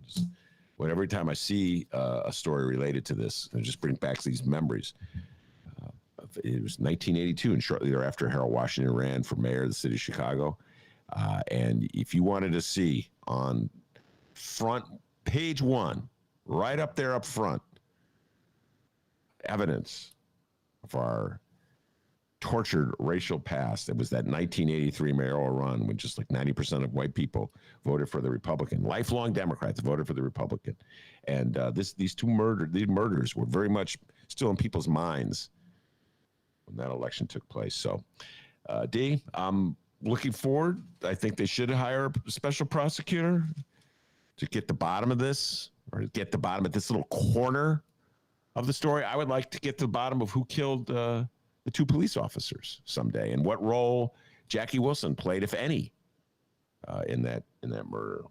When every time I see a story related to this, it just brings back these memories. It was 1982, and shortly thereafter, Harold Washington ran for mayor of the city of Chicago. And if you wanted to see on front page 1, right up there up front, evidence of our tortured racial past, it was that 1983 mayoral run when just like 90% of white people voted for the Republican. Lifelong Democrats voted for the Republican. And these murders were very much still in people's minds when that election took place. So, D, I'm looking forward. I think they should hire a special prosecutor to get the bottom of this, or to get the bottom of this little corner of the story. I would like to get to the bottom of who killed the 2 police officers someday, and what role Jackie Wilson played, if any, in that murder.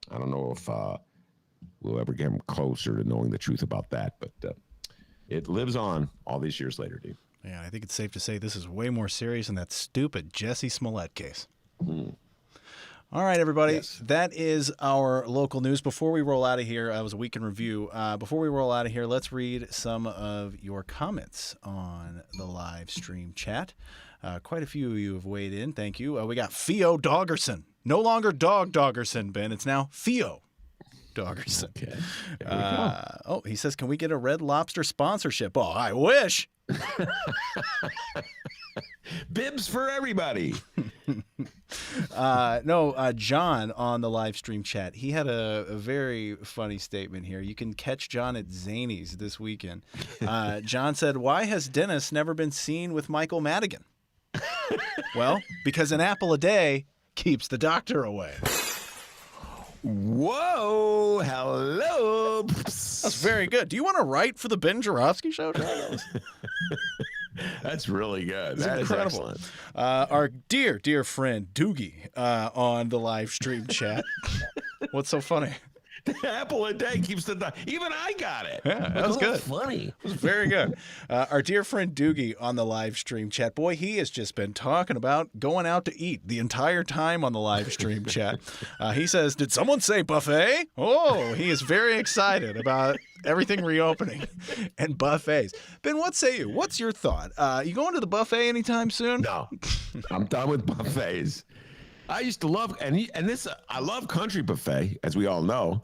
I don't know if we'll ever get him closer to knowing the truth about that, but it lives on all these years later, dude. Yeah, I think it's safe to say this is way more serious than that stupid Jesse Smollett case. All right, everybody. Yes. That is our local news. Before we roll out of here, it was a week in review. Before we roll out of here, let's read some of your comments on the live stream chat. Quite a few of you have weighed in. Thank you. We got Theo Doggerson. No longer Dog Doggerson, Ben. It's now Theo Doggerson. Okay. There we go. He says, can we get a Red Lobster sponsorship? Oh, I wish. Bibs for everybody. John on the live stream chat, he had a very funny statement here. You can catch John at Zany's this weekend. John said, why has Dennis never been seen with Michael Madigan? Well, because an apple a day keeps the doctor away. Whoa, hello. That's very good. Do you want to write for the Ben Joravsky Show, John? That's really good. That's That is incredible. excellent. Our dear friend Doogie on the live stream chat. What's so funny? The apple a day keeps the even I got it. Yeah, that was good. Funny. It was very good. Our dear friend Doogie on the live stream chat. Boy, he has just been talking about going out to eat the entire time on the live stream chat. He says, did someone say buffet? Oh, he is very excited about everything reopening and buffets. Ben, what say you? What's your thought? You going to the buffet anytime soon? No, I'm done with buffets. I used to love, I love Country Buffet, as we all know.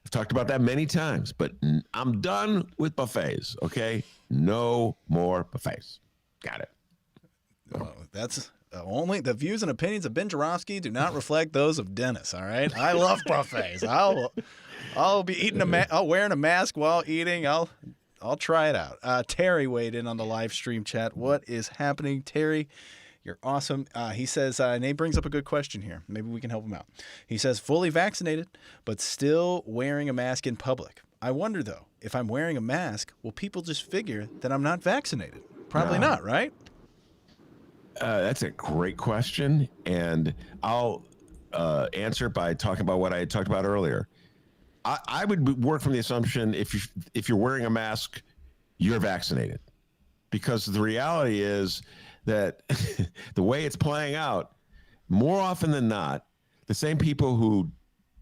I've talked about that many times, but I'm done with buffets, okay? No more buffets. Got it. That's only the views and opinions of Ben Joravsky do not reflect those of Dennis, all right? I love buffets. I'll be eating wearing a mask while eating. I'll try it out. Terry weighed in on the live stream chat. What is happening, Terry? You're awesome. He says, Nate brings up a good question here. Maybe we can help him out. He says, fully vaccinated, but still wearing a mask in public. I wonder, though, if I'm wearing a mask, will people just figure that I'm not vaccinated? Probably not, right? That's a great question, and I'll answer by talking about what I had talked about earlier. I would work from the assumption if you're wearing a mask, you're vaccinated, because the reality is that the way it's playing out, more often than not, the same people who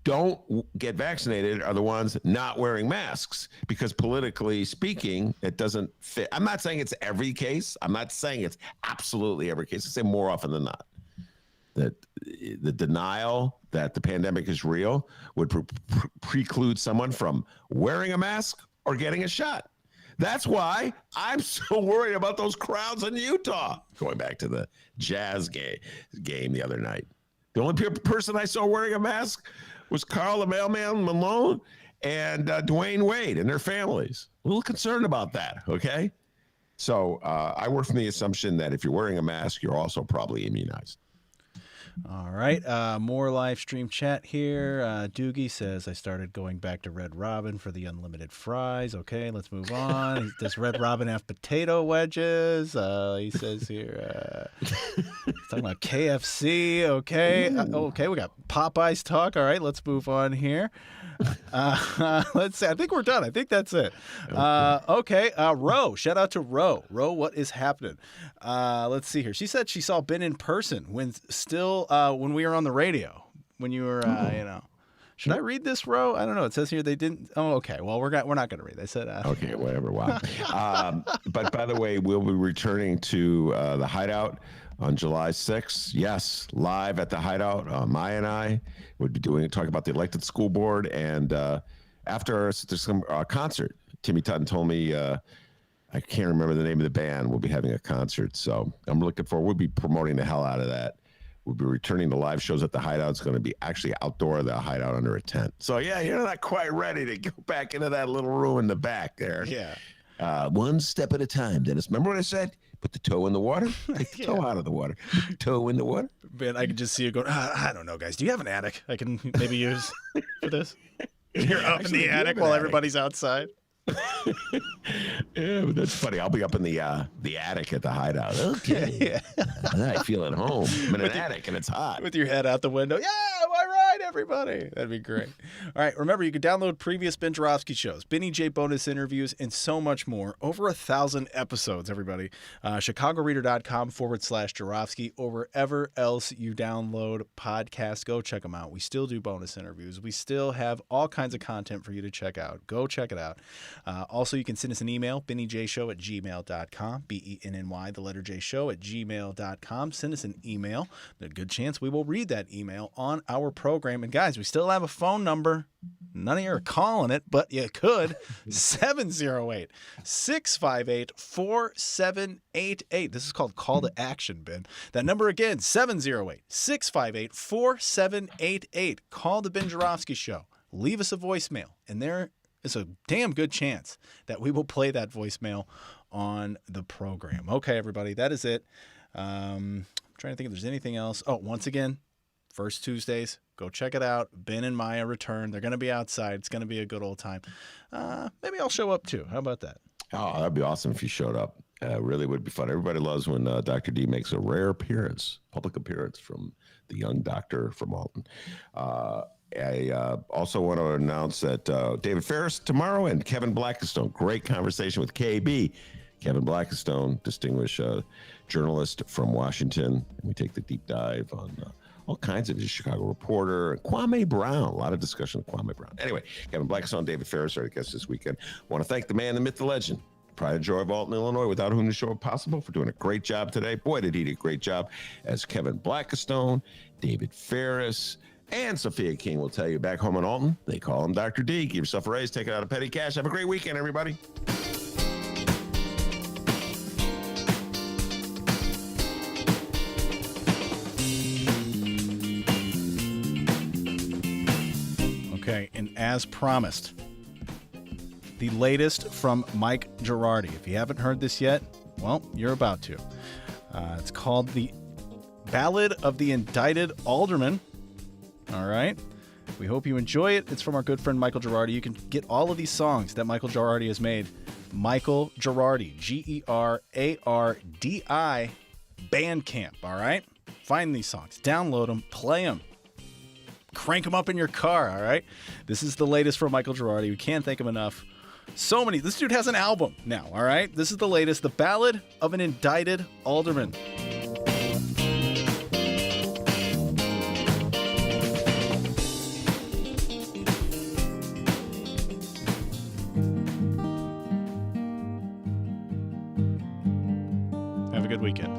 don't get vaccinated are the ones not wearing masks, because politically speaking, it doesn't fit. I'm not saying it's every case. I'm not saying it's absolutely every case. I say more often than not that the denial that the pandemic is real would preclude someone from wearing a mask or getting a shot. That's why I'm so worried about those crowds in Utah. Going back to the Jazz game the other night. The only person I saw wearing a mask was Carl the Mailman Malone and Dwayne Wade and their families. A little concerned about that, okay? So I work from the assumption that if you're wearing a mask, you're also probably immunized. All right. More live stream chat here. Doogie says, I started going back to Red Robin for the unlimited fries. Okay, let's move on. Does Red Robin have potato wedges? He says here, he's talking about KFC. Okay. Okay, we got Popeye's talk. All right, let's move on here. Let's see. I think we're done. I think that's it. Okay. Ro, shout out to Ro. Ro, what is happening? Let's see here. She said she saw Ben in person when we were on the radio. when you were, Should I read this, Ro? I don't know. It says here they didn't. Oh, okay. Well, we're not going to read. They said. Okay, whatever. Wow. But by the way, we'll be returning to the Hideout on July 6th. Yes, live at the Hideout. Maya and I would be talking about the elected school board. And after there's some concert, Timmy Tutton told me, I can't remember the name of the band. We'll be having a concert. So I'm looking forward. We'll be promoting the hell out of that. We'll be returning to live shows at the Hideout. It's going to be actually outdoor, the Hideout under a tent. So, yeah, you're not quite ready to go back into that little room in the back there. Yeah. One step at a time, Dennis. Remember what I said? Put the toe in the water. Take the toe out of the water. Put the toe in the water. Man, I can just see you going, I don't know, guys. Do you have an attic I can maybe use for this? You're up in the attic while everybody's outside. Yeah, but that's funny. I'll be up in the attic at the Hideout. Okay. I feel at home. I'm in an attic and it's hot. With your head out the window. Yeah, all right, everybody. That'd be great. All right, remember, you can download previous Ben Joravsky shows, Benny J bonus interviews, and so much more. Over 1,000 episodes, everybody. ChicagoReader.com/Joravsky, or wherever else you download podcasts. Go check them out. We still do bonus interviews. We still have all kinds of content for you to check out. Go check it out. Also, you can send us an email, bennyjshow@gmail.com, BENNY, the letter J show @gmail.com. Send us an email. There's a good chance we will read that email on our program. And guys, we still have a phone number. None of you are calling it, but you could. 708-658-4788. This is called Call to Action, Ben. That number again, 708-658-4788. Call the Ben Joravsky Show. Leave us a voicemail, and there is a damn good chance that we will play that voicemail on the program. Okay, everybody, that is it. I'm trying to think if there's anything else. Oh, once again, first Tuesdays, go check it out. Ben and Maya return. They're going to be outside. It's going to be a good old time. Maybe I'll show up too. How about that? Oh, that'd be awesome if you showed up. Really would be fun. Everybody loves when Dr. D makes a rare appearance, public appearance from the young doctor from Alton. I also want to announce that David Ferris tomorrow and Kevin Blackistone. Great conversation with KB. Kevin Blackistone, distinguished journalist from Washington. And we take the deep dive on all kinds of Chicago reporter. And Kwame Brown. A lot of discussion with Kwame Brown. Anyway, Kevin Blackistone, David Ferris are our guests this weekend. I want to thank the man, the myth, the legend, pride and joy of Alton, Illinois, without whom the show is possible, for doing a great job today. Boy, did he do a great job. As Kevin Blackistone, David Ferris, and Sophia King will tell you, back home in Alton, they call him Dr. D. Give yourself a raise, take it out of petty cash. Have a great weekend, everybody. Okay, and as promised, the latest from Mike Girardi. If you haven't heard this yet, well, you're about to. It's called The Ballad of the Indicted Alderman. All right. We hope you enjoy it. It's from our good friend Michael Girardi. You can get all of these songs that Michael Girardi has made. Michael Girardi, Gerardi, Bandcamp. All right. Find these songs, download them, play them, crank them up in your car. All right. This is the latest from Michael Girardi. We can't thank him enough. So many. This dude has an album now. All right. This is the latest, The Ballad of an Indicted Alderman. Have a good weekend.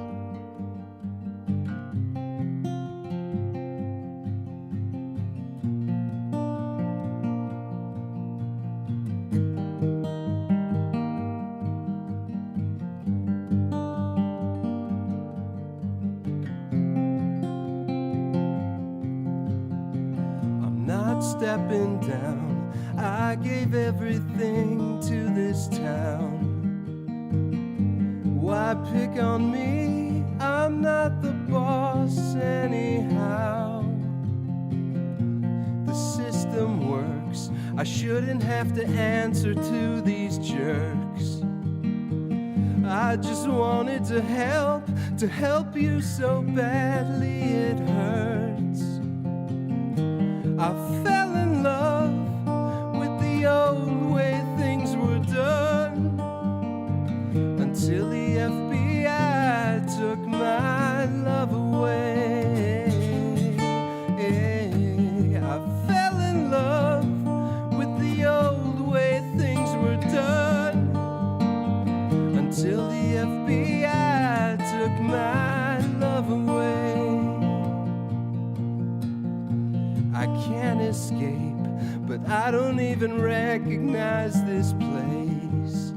I'm not stepping down. I gave everything to this town. Why pick on me? I'm not the boss anyhow. The system works. I shouldn't have to answer to these jerks. I just wanted to help you so badly it hurts. I fell in love with the old way things were done, until the FBI took my love away. but I don't even recognize this place.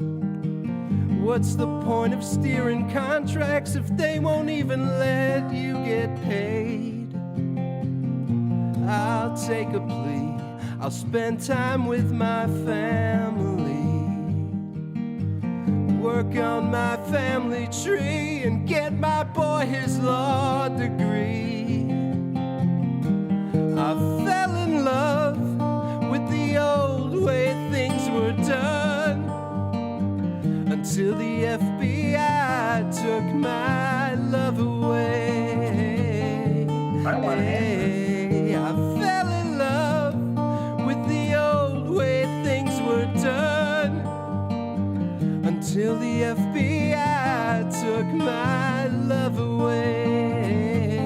What's the point of steering contracts if they won't even let you get paid? I'll take a plea, I'll spend time with my family, work on my family tree, and get my boy his law degree. I fell in love with the old way things were done, until the FBI took my love away. I fell in love with the old way things were done, until the FBI took my love away.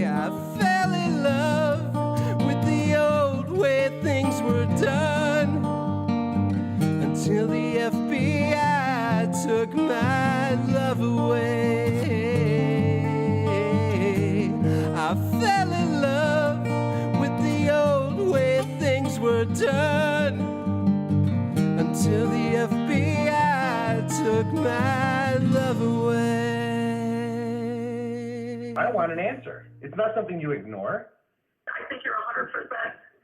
I fell in love with the old way things were done, until the FBI took my love away. I fell in love with the old way things were done, until the FBI took my love away. I want an answer. It's not something you ignore. I think you're 100%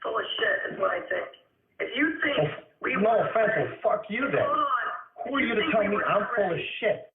full of shit, is what I think. If you think No offense, well, fuck you then. Hold on. Who are you to tell me I'm full of shit?